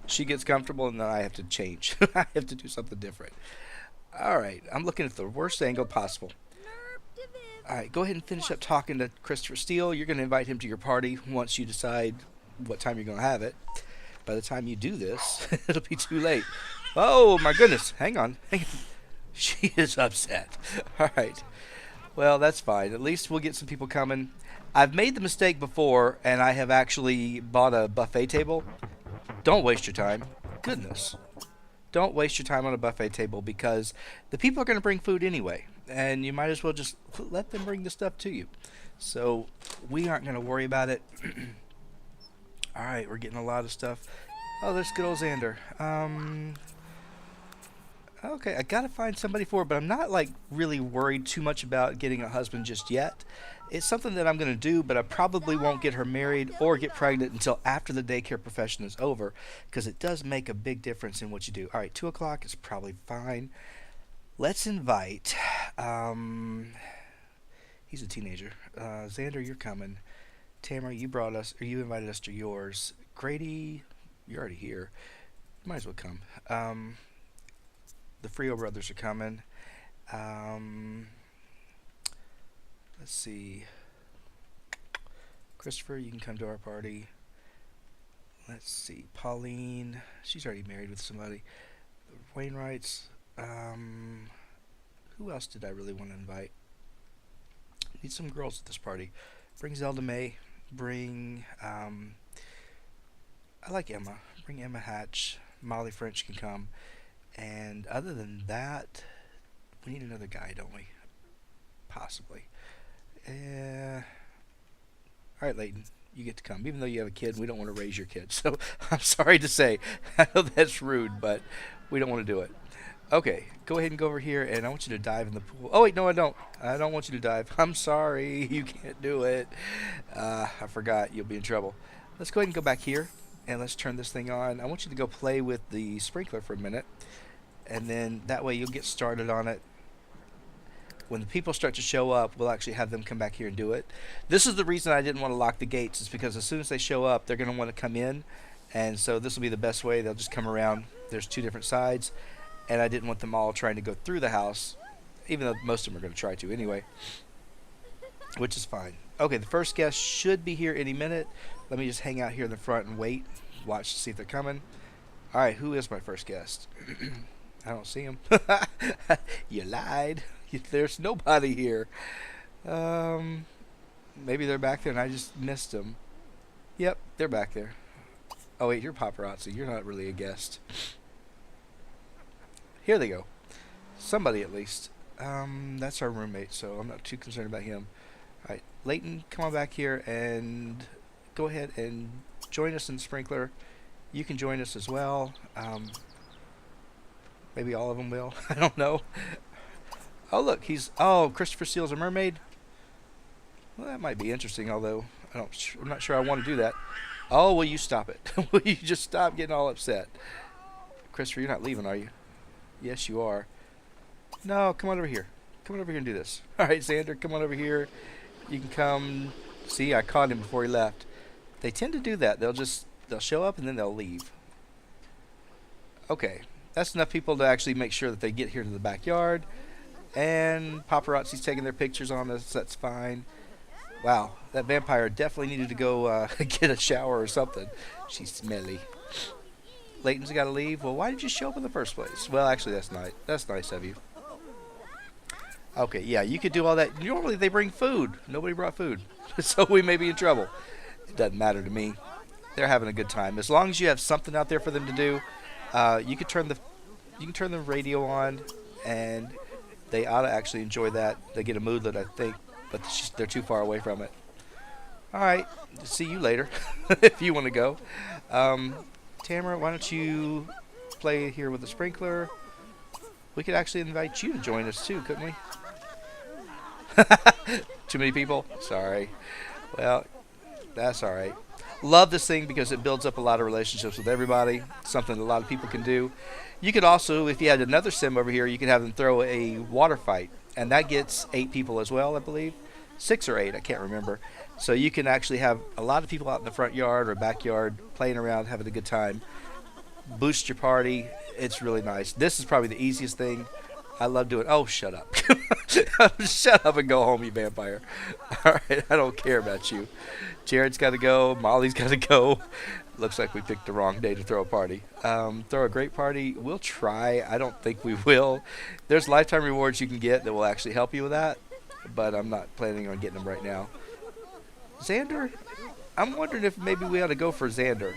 She gets comfortable, and then I have to change. I have to do something different. All right, I'm looking at the worst angle possible. All right, go ahead and finish up talking to Christopher Steele. You're going to invite him to your party once you decide what time you're going to have it. By the time you do this, it'll be too late. Oh, my goodness. Hang on. She is upset. All right. Well, that's fine. At least we'll get some people coming. I've made the mistake before, and I have actually bought a buffet table. Don't waste your time. Goodness. Don't waste your time on a buffet table because the people are going to bring food anyway. And you might as well just let them bring the stuff to you. So we aren't going to worry about it. All right, we're getting a lot of stuff. Oh, there's good old Xander. Okay, I gotta find somebody for it, but I'm not like really worried too much about getting a husband just yet. It's something that I'm gonna do, but I probably won't get her married or get pregnant until after the daycare profession is over, because it does make a big difference in what you do. All right, 2 o'clock is probably fine. Let's invite. He's a teenager. Xander, you're coming. Tamara, you invited us to yours. Grady, you're already here. You might as well come. The Frio brothers are coming. Let's see. Christopher, you can come to our party. Let's see. Pauline, she's already married with somebody. Wainwrights. Who else did I really want to invite? Need some girls at this party. Bring Zelda May. Bring, I like Emma. Bring Emma Hatch. Molly French can come. And other than that, we need another guy, don't we? Possibly. Alright, Leighton, you get to come. Even though you have a kid, we don't want to raise your kid. So, I'm sorry to say. I know that's rude, but we don't want to do it. Okay, go ahead and go over here, and I want you to dive in the pool. Oh, wait, no, I don't. I don't want you to dive. I'm sorry. You can't do it. I forgot. You'll be in trouble. Let's go ahead and go back here, and let's turn this thing on. I want you to go play with the sprinkler for a minute, and then that way you'll get started on it. When the people start to show up, we'll actually have them come back here and do it. This is the reason I didn't want to lock the gates, is because as soon as they show up, they're going to want to come in, and so this will be the best way. They'll just come around. There's 2 different sides. And I didn't want them all trying to go through the house, even though most of them are going to try to anyway, which is fine. Okay, the first guest should be here any minute. Let me just hang out here in the front and wait, watch to see if they're coming. All right, who is my first guest? I don't see him. You lied. There's nobody here. Maybe they're back there and I just missed them. Yep, they're back there. Oh, wait, you're paparazzi. You're not really a guest. Here they go. Somebody at least. That's our roommate, so I'm not too concerned about him. Alright, Leighton, come on back here and go ahead and join us in Sprinkler. You can join us as well. Maybe all of them will. I don't know. Oh, look, Christopher Steele's a mermaid. Well, that might be interesting, although I'm not sure I want to do that. Oh, will you stop it? Will you just stop getting all upset? Christopher, you're not leaving, are you? Yes, you are. No, come on over here. Come on over here and do this. All right, Xander, come on over here. You can come. See, I caught him before he left. They tend to do that. They'll show up and then they'll leave. Okay, that's enough people to actually make sure that they get here to the backyard. And paparazzi's taking their pictures on us. That's fine. Wow, that vampire definitely needed to go get a shower or something. She's smelly. Leighton's got to leave. Well, why did you show up in the first place? Well, actually, that's nice. That's nice of you. Okay, yeah, you could do all that. Normally, they bring food. Nobody brought food, so we may be in trouble. It doesn't matter to me. They're having a good time. As long as you have something out there for them to do, you can turn the radio on, and they ought to actually enjoy that. They get a moodlet, I think, but they're too far away from it. All right, see you later if you want to go. Tamara, why don't you play here with the sprinkler? We could actually invite you to join us too, couldn't we? Too many people? Sorry. Well, that's all right. Love this thing because it builds up a lot of relationships with everybody. Something a lot of people can do. You could also, if you had another sim over here, you could have them throw a water fight, and that gets 8 people as well, I believe, 6 or 8, I can't remember. So you can actually have a lot of people out in the front yard or backyard playing around, having a good time. Boost your party. It's really nice. This is probably the easiest thing. I love doing. Oh, shut up! Shut up and go home, you vampire. All right, I don't care about you. Jared's got to go. Molly's got to go. Looks like we picked the wrong day to throw a party. Throw a great party. We'll try. I don't think we will. There's lifetime rewards you can get that will actually help you with that, but I'm not planning on getting them right now. Xander? I'm wondering if maybe we ought to go for Xander.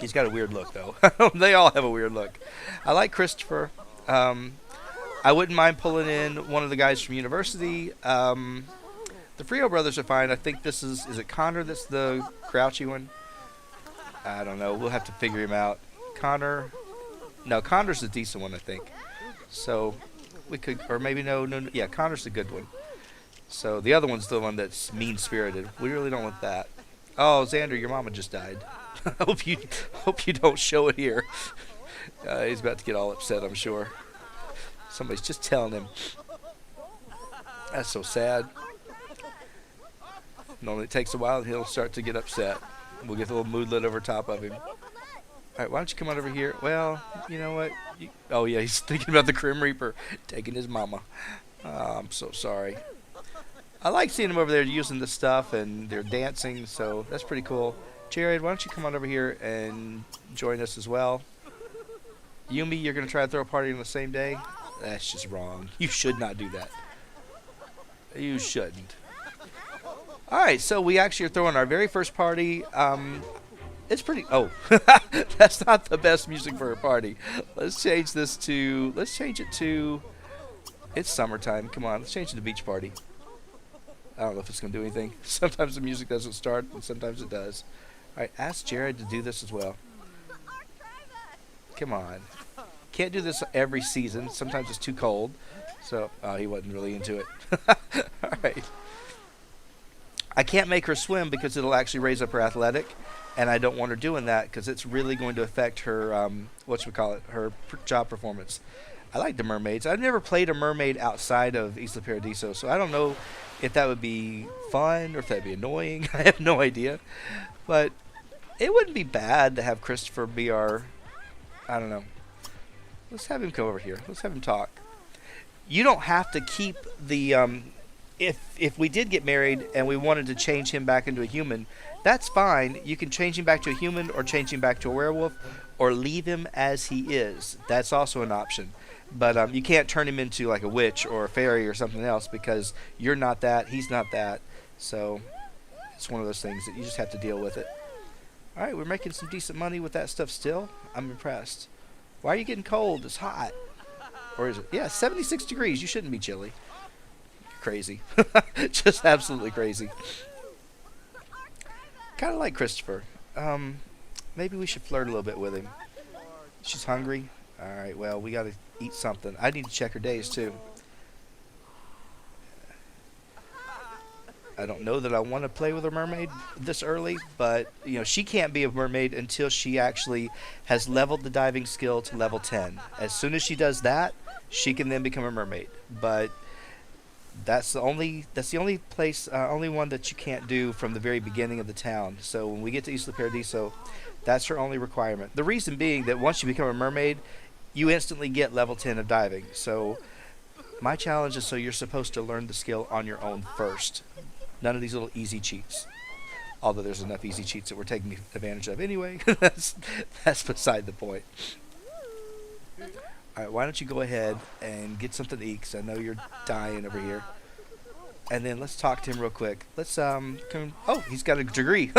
He's got a weird look, though. They all have a weird look. I like Christopher. I wouldn't mind pulling in one of the guys from university. The Frio brothers are fine. I think this is it Connor that's the grouchy one? I don't know. We'll have to figure him out. Connor. No, Connor's the decent one, I think. So we could, or maybe no. Yeah, Connor's the good one. So the other one's the one that's mean-spirited. We really don't want that. Oh, Xander, your mama just died. hope you don't show it here. He's about to get all upset, I'm sure. Somebody's just telling him. That's so sad. Normally it takes a while and he'll start to get upset. We'll get a little moodlet over top of him. Alright, why don't you come on over here? Well, you know what? Oh yeah, he's thinking about the Grim Reaper taking his mama. I'm so sorry. I like seeing them over there using this stuff and they're dancing, so that's pretty cool. Jared, why don't you come on over here and join us as well? Yumi, you're going to try to throw a party on the same day? That's just wrong. You should not do that. You shouldn't. Alright, so we actually are throwing our very first party. It's pretty... Oh, that's not the best music for a party. Let's change this to... Let's change it to... It's summertime. Come on, let's change it to beach party. I don't know if it's going to do anything. Sometimes the music doesn't start, and sometimes it does. Alright, ask Jared to do this as well. Come on. Can't do this every season. Sometimes it's too cold. So, he wasn't really into it. Alright. I can't make her swim because it'll actually raise up her athletic. And I don't want her doing that because it's really going to affect her, her job performance. I like the mermaids. I've never played a mermaid outside of Isla Paradiso, so I don't know if that would be fun or if that would be annoying. I have no idea. But it wouldn't be bad to have Christopher be our... I don't know. Let's have him come over here. Let's have him talk. You don't have to keep the... If we did get married and we wanted to change him back into a human, that's fine. You can change him back to a human or change him back to a werewolf or leave him as he is. That's also an option. But you can't turn him into like a witch or a fairy or something else because you're not that, he's not that. So it's one of those things that you just have to deal with it. Alright, we're making some decent money with that stuff still. I'm impressed. Why are you getting cold? It's hot. Or is it? Yeah, 76 degrees. You shouldn't be chilly. You're crazy. Just absolutely crazy. Kind of like Christopher. Maybe we should flirt a little bit with him. She's hungry. Alright, well, we got to eat something. I need to check her days, too. I don't know that I want to play with a mermaid this early, but, you know, she can't be a mermaid until she actually has leveled the diving skill to level 10. As soon as she does that, she can then become a mermaid. But that's the only only one that you can't do from the very beginning of the town. So when we get to Isla Paradiso, that's her only requirement. The reason being that once you become a mermaid, you instantly get level 10 of diving. So my challenge is so you're supposed to learn the skill on your own first. None of these little easy cheats. Although there's enough easy cheats that we're taking advantage of anyway. that's beside the point. Alright, why don't you go ahead and get something to eat, because I know you're dying over here. And then let's talk to him real quick. Let's, oh, he's got a degree.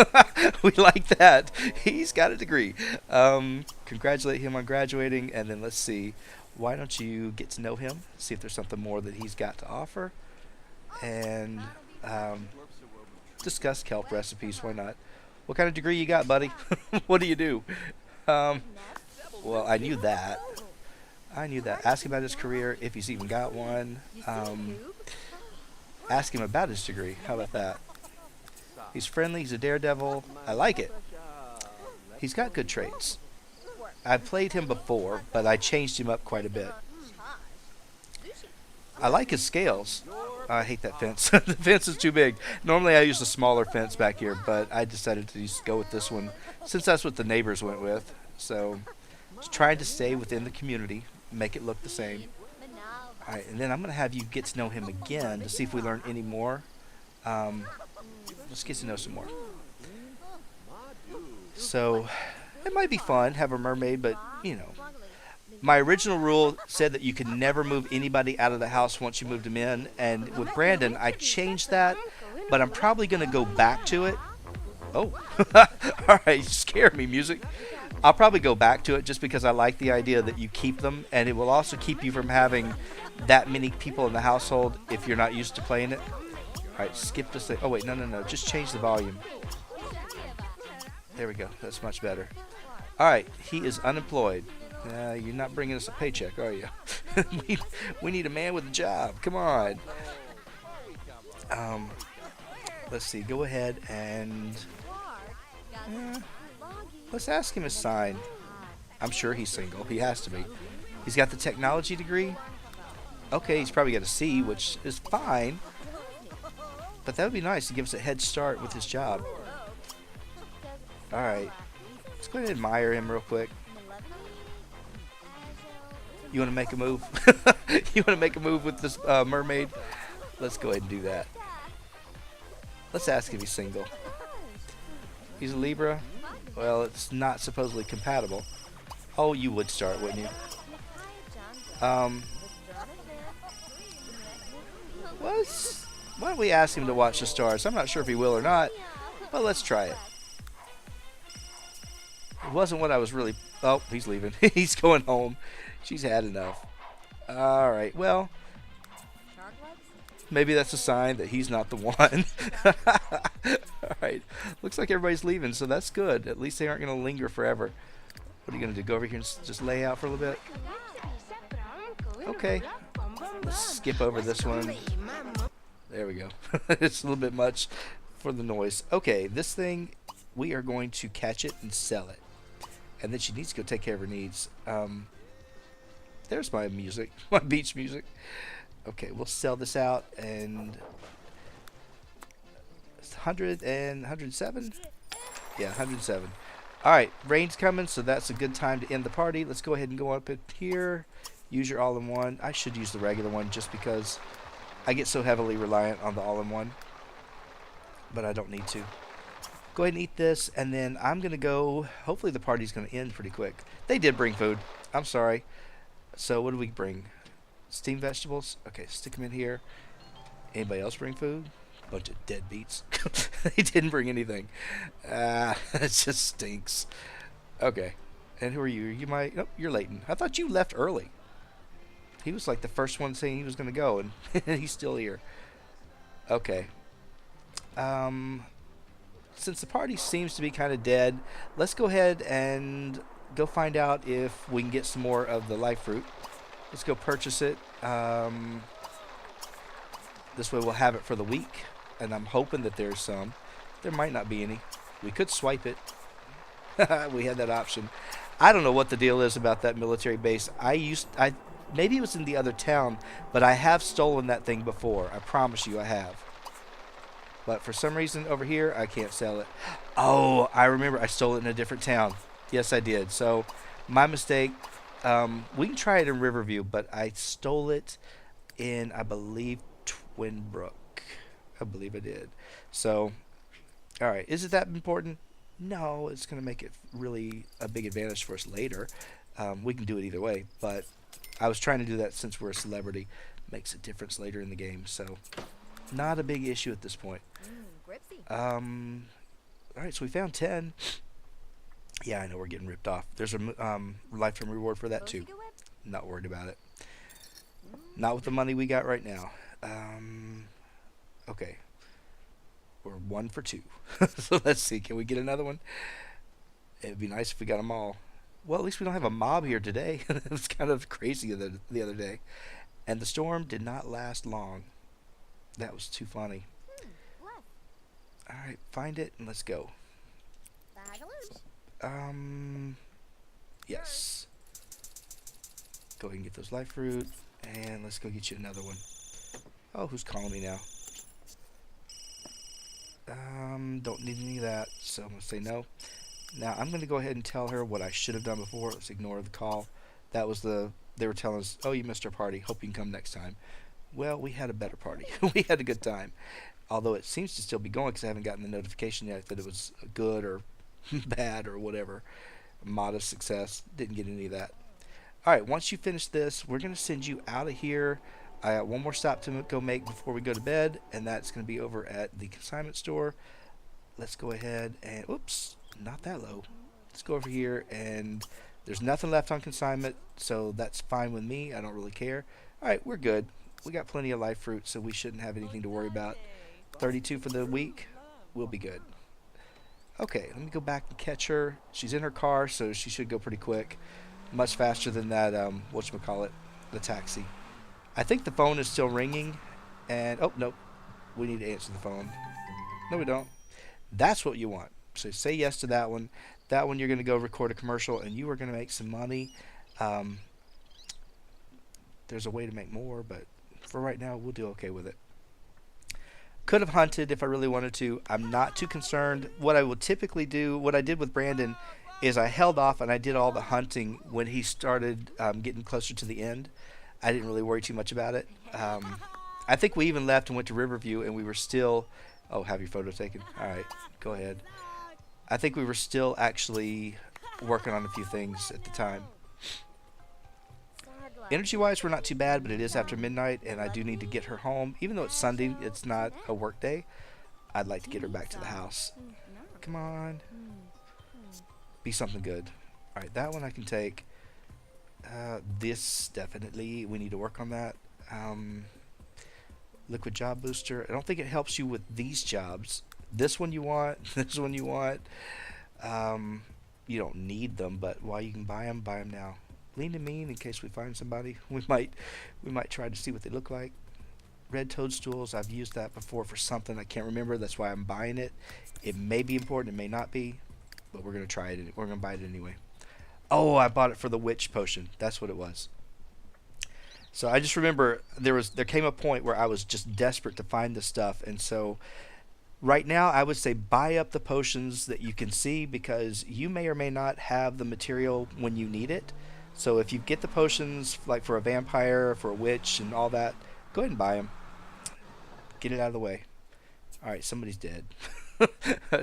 We like that. He's got a degree. Congratulate him on graduating, and then let's see. Why don't you get to know him, see if there's something more that he's got to offer, and discuss kelp recipes. Why not? What kind of degree you got, buddy? What do you do? Well, I knew that. Ask him about his career, if he's even got one. Ask him about his degree. How about that? He's friendly. He's a daredevil. I like it. He's got good traits. I've played him before, but I changed him up quite a bit. I like his scales. I hate that fence. The fence is too big. Normally I use a smaller fence back here, but I decided to just go with this one since that's what the neighbors went with. So just trying to stay within the community, make it look the same. Alright, and then I'm going to have you get to know him again to see if we learn any more. Let's get to know some more. So it might be fun, have a mermaid, but you know. My original rule said that you could never move anybody out of the house once you moved them in, and with Brandon, I changed that, but I'm probably going to go back to it. Oh, alright, you scared me, music. I'll probably go back to it just because I like the idea that you keep them, and it will also keep you from having that many people in the household if you're not used to playing it. Alright, skip this thing. Oh, wait, no. Just change the volume. There we go. That's much better. Alright, he is unemployed. You're not bringing us a paycheck, are you? we need a man with a job. Come on. Let's see. Go ahead and... let's ask him his sign. I'm sure he's single. He has to be. He's got the technology degree. Okay, he's probably got a C, which is fine. But that would be nice to give us a head start with his job. Alright. Let's go ahead and admire him real quick. You want to make a move? You want to make a move with this mermaid? Let's go ahead and do that. Let's ask if he's single. He's a Libra? Well, it's not supposedly compatible. Oh, you would start, wouldn't you? Why don't we ask him to watch the stars? I'm not sure if he will or not, but let's try it. It wasn't what I was really... Oh, he's leaving. He's going home. She's had enough. Alright, well... maybe that's a sign that he's not the one. Alright, looks like everybody's leaving, so that's good. At least they aren't going to linger forever. What are you going to do? Go over here and just lay out for a little bit? Okay. Let's skip over this one. There we go. It's a little bit much for the noise. Okay, this thing, we are going to catch it and sell it. And then she needs to go take care of her needs. There's my music, my beach music. Okay, we'll sell this out, and 100 and 107? Yeah, 107. Alright, rain's coming, so that's a good time to end the party. Let's go ahead and go up in here. Use your all-in-one. I should use the regular one just because I get so heavily reliant on the all-in-one. But I don't need to. Go ahead and eat this, and then I'm going to go... hopefully the party's going to end pretty quick. They did bring food. I'm sorry. So what do we bring? Steamed vegetables? Okay, stick them in here. Anybody else bring food? Bunch of deadbeats. They didn't bring anything. It just stinks. Okay. And who are you? You might... oh, you're Leighton. I thought you left early. He was like the first one saying he was going to go, and he's still here. Okay. Since the party seems to be kind of dead, let's go ahead and go find out if we can get some more of the life fruit. Let's go purchase it. This way we'll have it for the week, and I'm hoping that there's some. There might not be any. We could swipe it. We had that option. I don't know what the deal is about that military base. Maybe it was in the other town, but I have stolen that thing before. I promise you I have. But for some reason over here, I can't sell it. Oh, I remember I stole it in a different town. Yes, I did. So, my mistake. We can try it in Riverview, but I stole it in, I believe, Twinbrook. I believe I did. So, alright. Is it that important? No, it's going to make it really a big advantage for us later. We can do it either way, but I was trying to do that since we're a celebrity. Makes a difference later in the game, so not a big issue at this point. Alright, so we found 10. Yeah, I know we're getting ripped off. There's a lifetime reward for that too. Not worried about it. Not with the money we got right now. Okay. We're 1 for 2. So let's see. Can we get another one? It'd be nice if we got them all. Well, at least we don't have a mob here today. It was kind of crazy the other day. And the storm did not last long. That was too funny. Alright, find it and let's go. Um, yes. Go ahead and get those life fruit. And let's go get you another one. Oh, who's calling me now? Don't need any of that, so I'm going to say no. Now, I'm going to go ahead and tell her what I should have done before. Let's ignore the call. That was they were telling us, oh, you missed our party. Hope you can come next time. Well, we had a better party. We had a good time. Although it seems to still be going because I haven't gotten the notification yet that it was good or bad or whatever. Modest success. Didn't get any of that. Alright, once you finish this, we're going to send you out of here. I got one more stop to go make before we go to bed, and that's going to be over at the consignment store. Let's go ahead and, oops, not that low. Let's go over here, and there's nothing left on consignment, so that's fine with me. I don't really care. Alright, we're good. We got plenty of life fruit, so we shouldn't have anything to worry about. 32 for the week. We'll be good. Okay, let me go back and catch her. She's in her car, so she should go pretty quick. Much faster than that, whatchamacallit, the taxi. I think the phone is still ringing, and, oh, nope. We need to answer the phone. No, we don't. That's what you want. So say yes to that one. That one you're going to go record a commercial, and you are going to make some money. There's a way to make more, but for right now, we'll do okay with it. Could have hunted if I really wanted to. I'm not too concerned. What I would typically do, what I did with Brandon, is I held off and I did all the hunting when he started getting closer to the end. I didn't really worry too much about it. I think we even left and went to Riverview and we were still... Oh, have your photo taken? Alright, go ahead. I think we were still actually working on a few things at the time. Energy-wise, we're not too bad, but it is after midnight, and I do need to get her home. Even though it's Sunday, it's not a work day. I'd like to get her back to the house. Come on. Be something good. Alright, that one I can take. This, definitely, we need to work on that. Liquid job booster. I don't think it helps you with these jobs. This one you want. This one you want. You don't need them, but while you can buy them now. Lean and mean in case we find somebody. We might try to see what they look like. Red toadstools. I've used that before for something. I can't remember. That's why I'm buying it. It may be important. It may not be. But we're going to try it. We're going to buy it anyway. Oh, I bought it for the witch potion. That's what it was. So I just remember there came a point where I was just desperate to find this stuff. And so right now I would say buy up the potions that you can see because you may or may not have the material when you need it. So if you get the potions like for a vampire, for a witch and all that, go ahead and buy them. Get it out of the way. Alright, somebody's dead.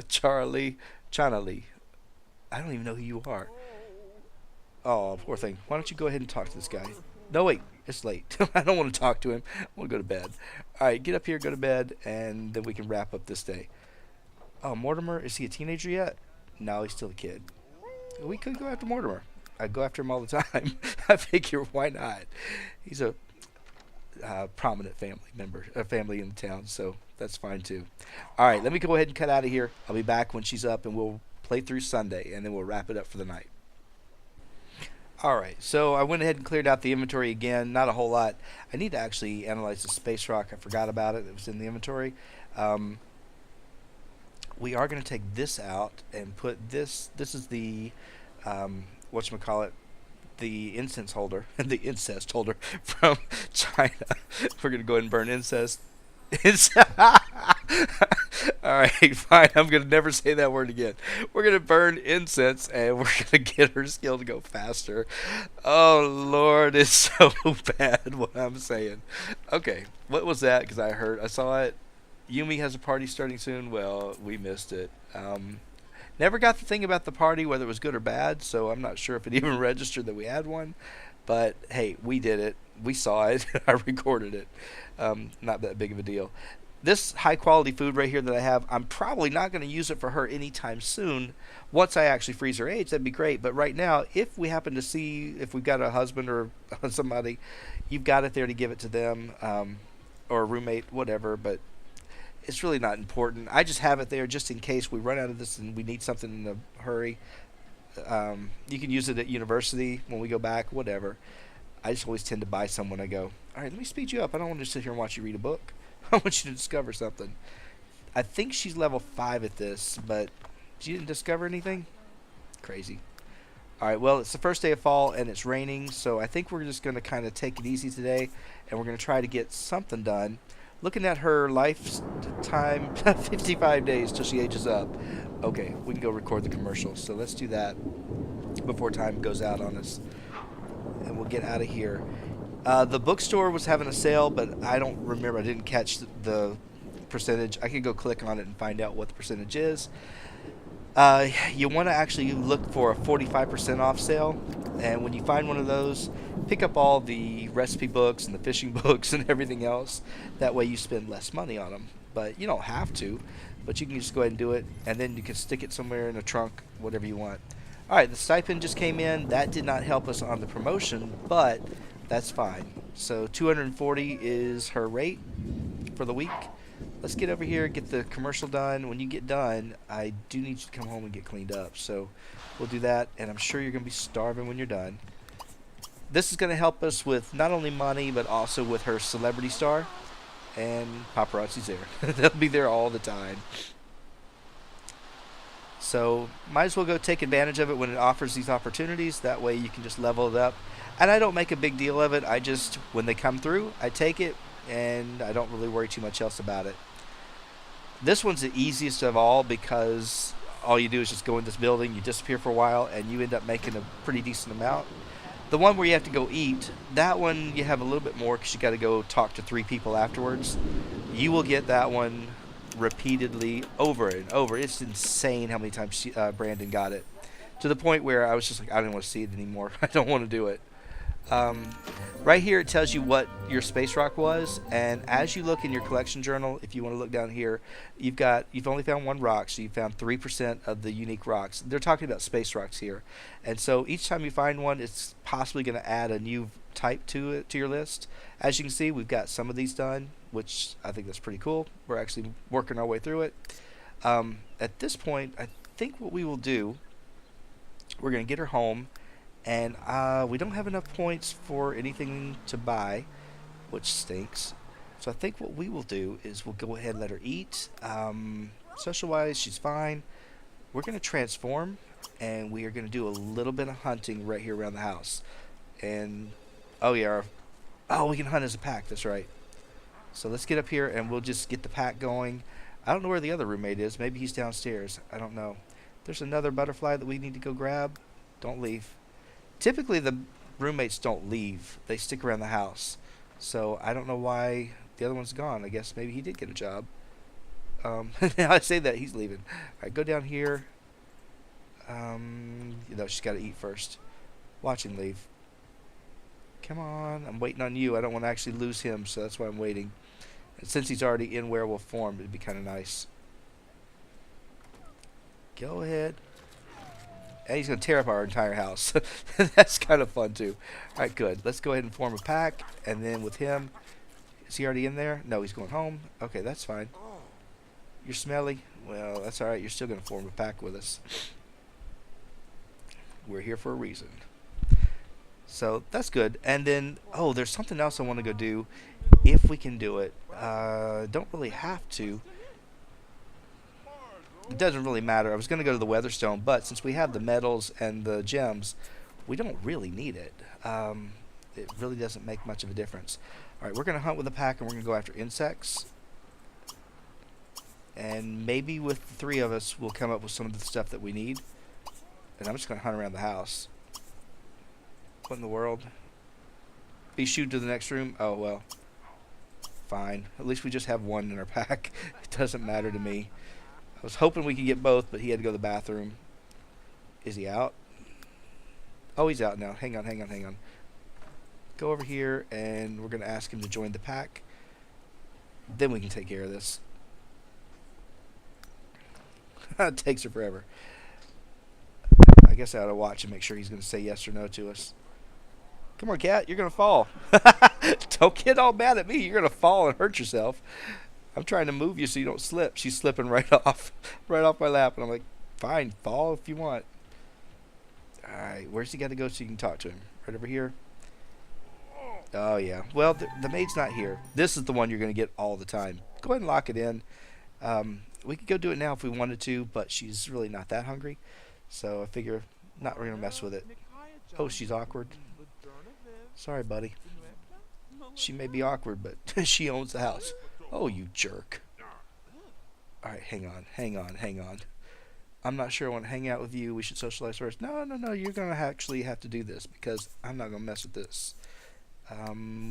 Charlie. I don't even know who you are. Oh, poor thing. Why don't you go ahead and talk to this guy? No, wait. It's late. I don't want to talk to him. I want to go to bed. Alright, get up here, go to bed, and then we can wrap up this day. Oh, Mortimer, is he a teenager yet? No, he's still a kid. We could go after Mortimer. I go after him all the time. I figure, why not? He's a prominent family in the town, so that's fine too. Alright, let me go ahead and cut out of here. I'll be back when she's up, and we'll play through Sunday, and then we'll wrap it up for the night. Alright, so I went ahead and cleared out the inventory again. Not a whole lot. I need to actually analyze the space rock. I forgot about it. It was in the inventory. We are going to take this out and put this. This is the, whatchamacallit, the incense holder. The incest holder from China. We're going to go ahead and burn incest. Alright, fine. I'm going to never say that word again. We're going to burn incense and we're going to get her skill to go faster. Oh, Lord, it's so bad what I'm saying. Okay, what was that? Because I saw it. Yumi has a party starting soon. Well, we missed it. Never got the thing about the party, whether it was good or bad, so I'm not sure if it even registered that we had one. But, hey, we did it. We saw it. I recorded it. Not that big of a deal. This high-quality food right here that I have, I'm probably not going to use it for her anytime soon. Once I actually freeze her age, that'd be great. But right now, if we happen to see, if we've got a husband or somebody, you've got it there to give it to them, or a roommate, whatever. But it's really not important. I just have it there just in case we run out of this and we need something in a hurry. You can use it at university when we go back, whatever. I just always tend to buy some when I go. All right, let me speed you up. I don't want to sit here and watch you read a book. I want you to discover something. I think she's level 5 at this, but she didn't discover anything? Crazy. Alright, well, it's the first day of fall and it's raining, so I think we're just going to kind of take it easy today, and we're going to try to get something done. Looking at her lifetime, 55 days till she ages up. Okay, we can go record the commercial, so let's do that before time goes out on us. And we'll get out of here. The bookstore was having a sale, but I don't remember. I didn't catch the percentage. I could go click on it and find out what the percentage is. You want to actually look for a 45% off sale, and when you find one of those, pick up all the recipe books and the fishing books and everything else. That way you spend less money on them, but you don't have to, but you can just go ahead and do it, and then you can stick it somewhere in a trunk, whatever you want. Alright, the stipend just came in. That did not help us on the promotion, but that's fine. So 240 is her rate for the week. Let's get over here and get the commercial done. When you get done, I do need you to come home and get cleaned up. So we'll do that, and I'm sure you're going to be starving when you're done. This is going to help us with not only money, but also with her celebrity star. And paparazzi's there. They'll be there all the time. So might as well go take advantage of it when it offers these opportunities. That way you can just level it up. And I don't make a big deal of it. I just, when they come through, I take it, and I don't really worry too much else about it. This one's the easiest of all because all you do is just go in this building, you disappear for a while, and you end up making a pretty decent amount. The one where you have to go eat, that one you have a little bit more because you got to go talk to 3 people afterwards. You will get that one repeatedly over and over. It's insane how many times Brandon got it, to the point where I was just like, I don't want to see it anymore. I don't want to do it. Right here it tells you what your space rock was, and as you look in your collection journal, if you want to look down here, you've only found 1 rock, so you found 3% of the unique rocks. They're talking about space rocks here, and so each time you find one, it's possibly going to add a new type to it, to your list. As you can see, we've got some of these done, which I think that's pretty cool. We're actually working our way through it. At this point, I think what we will do, we're going to get her home. And we don't have enough points for anything to buy, which stinks. So I think what we will do is we'll go ahead and let her eat. Social-wise, she's fine. We're going to transform, and we are going to do a little bit of hunting right here around the house. And, oh yeah, we can hunt as a pack, that's right. So let's get up here, and we'll just get the pack going. I don't know where the other roommate is. Maybe he's downstairs. I don't know. There's another butterfly that we need to go grab. Don't leave. Typically, the roommates don't leave. They stick around the house. So I don't know why the other one's gone. I guess maybe he did get a job. Now I say that, he's leaving. All right, go down here. She's got to eat first. Watch him leave. Come on. I'm waiting on you. I don't want to actually lose him, so that's why I'm waiting. And since he's already in werewolf form, it'd be kind of nice. Go ahead. And he's going to tear up our entire house. That's kind of fun, too. All right, good. Let's go ahead and form a pack. And then with him, is he already in there? No, he's going home. Okay, that's fine. You're smelly? Well, that's all right. You're still going to form a pack with us. We're here for a reason. So that's good. And then, oh, there's something else I want to go do if we can do it. Don't really have to. It doesn't really matter. I was going to go to the Weatherstone, but since we have the metals and the gems, we don't really need it. It really doesn't make much of a difference. All right, we're going to hunt with a pack, and we're going to go after insects. And maybe with the 3 of us, we'll come up with some of the stuff that we need. And I'm just going to hunt around the house. What in the world? Be shooed to the next room? Oh, well. Fine. At least we just have 1 in our pack. It doesn't matter to me. I was hoping we could get both, but he had to go to the bathroom. Is he out? Oh, he's out now. Hang on. Go over here, and we're going to ask him to join the pack. Then we can take care of this. It takes her forever. I guess I ought to watch and make sure he's going to say yes or no to us. Come on, cat. You're going to fall. Don't get all mad at me. You're going to fall and hurt yourself. I'm trying to move you so you don't slip. She's slipping right off my lap. And I'm like, fine, fall if you want. All right, where's he got to go so you can talk to him? Right over here? Oh, yeah. Well, the maid's not here. This is the one you're going to get all the time. Go ahead and lock it in. We could go do it now if we wanted to, but she's really not that hungry. So I figure not we're gonna mess with it. Oh, she's awkward. Sorry, buddy. She may be awkward, but she owns the house. Oh, you jerk. Alright, hang on, hang on, hang on. I'm not sure I want to hang out with you. We should socialize first. No, no, no. You're going to actually have to do this because I'm not going to mess with this.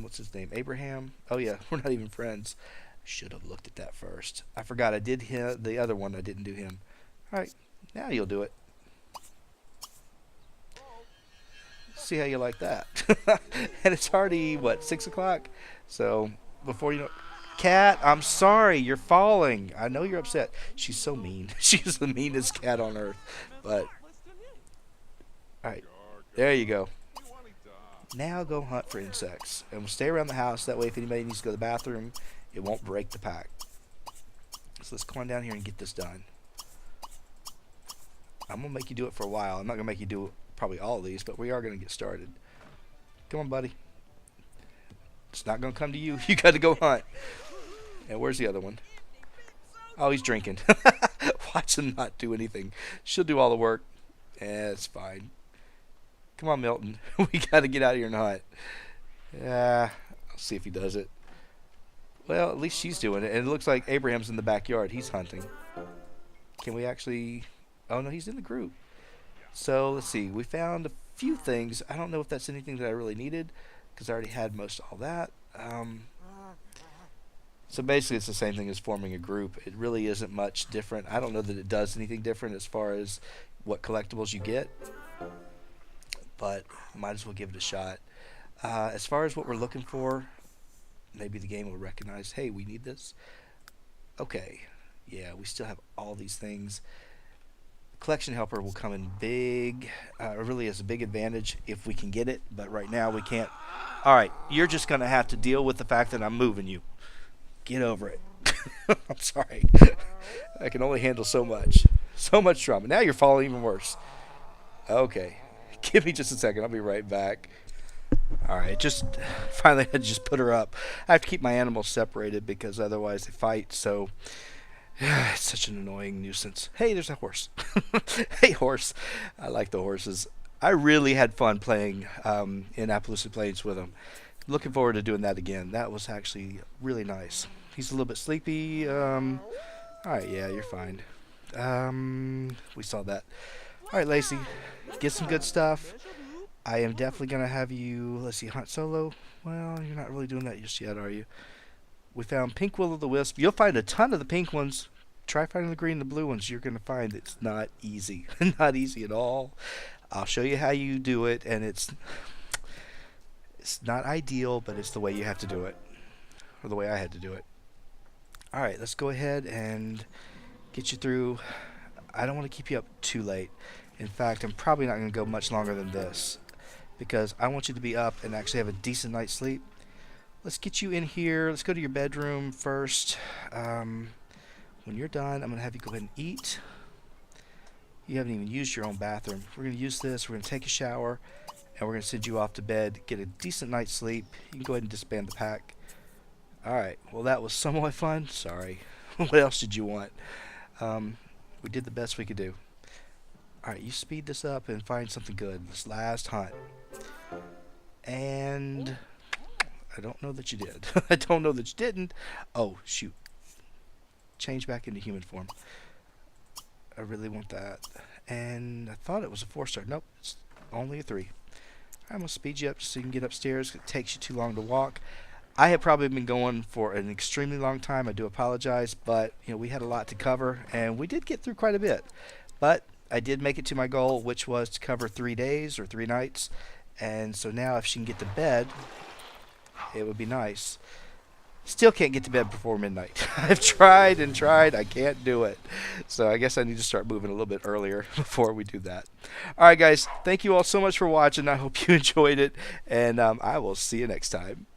What's his name? Abraham? Oh, yeah. We're not even friends. Should have looked at that first. I forgot I did the other one. I didn't do him. Alright, now you'll do it. See how you like that. And it's already, what, 6 o'clock? So, before you know... Cat, I'm sorry. You're falling. I know you're upset. She's so mean. She's the meanest cat on earth. But, alright. There you go. Now go hunt for insects. And we'll stay around the house. That way, if anybody needs to go to the bathroom, it won't break the pack. So let's come on down here and get this done. I'm going to make you do it for a while. I'm not going to make you do probably all of these, but we are going to get started. Come on, buddy. It's not going to come to you. You got to go hunt. And where's the other one? Oh, he's drinking. Watch him not do anything. She'll do all the work. It's fine. Come on, Milton. We got to get out of here and hunt. I'll see if he does it. Well, at least she's doing it. And it looks like Abraham's in the backyard. He's hunting. Can we actually... Oh, no, he's in the group. So, let's see. We found a few things. I don't know if that's anything that I really needed, because I already had most of all that. So basically it's the same thing as forming a group. It really isn't much different. I don't know that it does anything different as far as what collectibles you get, but might as well give it a shot. As far as what we're looking for, maybe the game will recognize, hey, we need this. Okay, yeah, we still have all these things. Collection helper will come in big. It really is a big advantage if we can get it, but right now we can't. Alright, you're just going to have to deal with the fact that I'm moving you. Get over it. I'm sorry. I can only handle so much. So much drama. Now you're falling even worse. Okay. Give me just a second. I'll be right back. Alright, just finally I had to just put her up. I have to keep my animals separated because otherwise they fight, so it's such an annoying nuisance. Hey, there's a horse. Hey, horse. I like the horses. I really had fun playing in Appaloosa Plains with them. Looking forward to doing that again. That was actually really nice. He's a little bit sleepy. Alright, yeah, you're fine. We saw that. Alright, Lacey. Get some good stuff. I am definitely going to have you, let's see, hunt solo. Well, you're not really doing that just yet, are you? We found pink will-o'-the-wisp. You'll find a ton of the pink ones. Try finding the green and the blue ones. You're going to find it's not easy. Not easy at all. I'll show you how you do it, and it's not ideal, but it's the way you have to do it, or the way I had to do it. Alright, let's go ahead and get you through. I don't want to keep you up too late. In fact, I'm probably not going to go much longer than this, because I want you to be up and actually have a decent night's sleep. Let's get you in here. Let's go to your bedroom first. When you're done, I'm going to have you go ahead and eat. You haven't even used your own bathroom. We're going to use this. We're going to take a shower, and we're going to send you off to bed. Get a decent night's sleep. You can go ahead and disband the pack. Alright, well that was somewhat fun. Sorry. What else did you want? We did the best we could do. Alright, you speed this up and find something good. This last hunt. And I don't know that you did. I don't know that you didn't. Oh, shoot. Change back into human form. I really want that. And I thought it was a 4-star. Nope, it's only a 3. I'm going to speed you up so you can get upstairs. It takes you too long to walk. I have probably been going for an extremely long time. I do apologize, but we had a lot to cover, and we did get through quite a bit. But I did make it to my goal, which was to cover 3 days or 3 nights. And so now if she can get to bed, it would be nice. Still can't get to bed before midnight. I've tried and tried. I can't do it. So I guess I need to start moving a little bit earlier before we do that. All right, guys. Thank you all so much for watching. I hope you enjoyed it. And I will see you next time.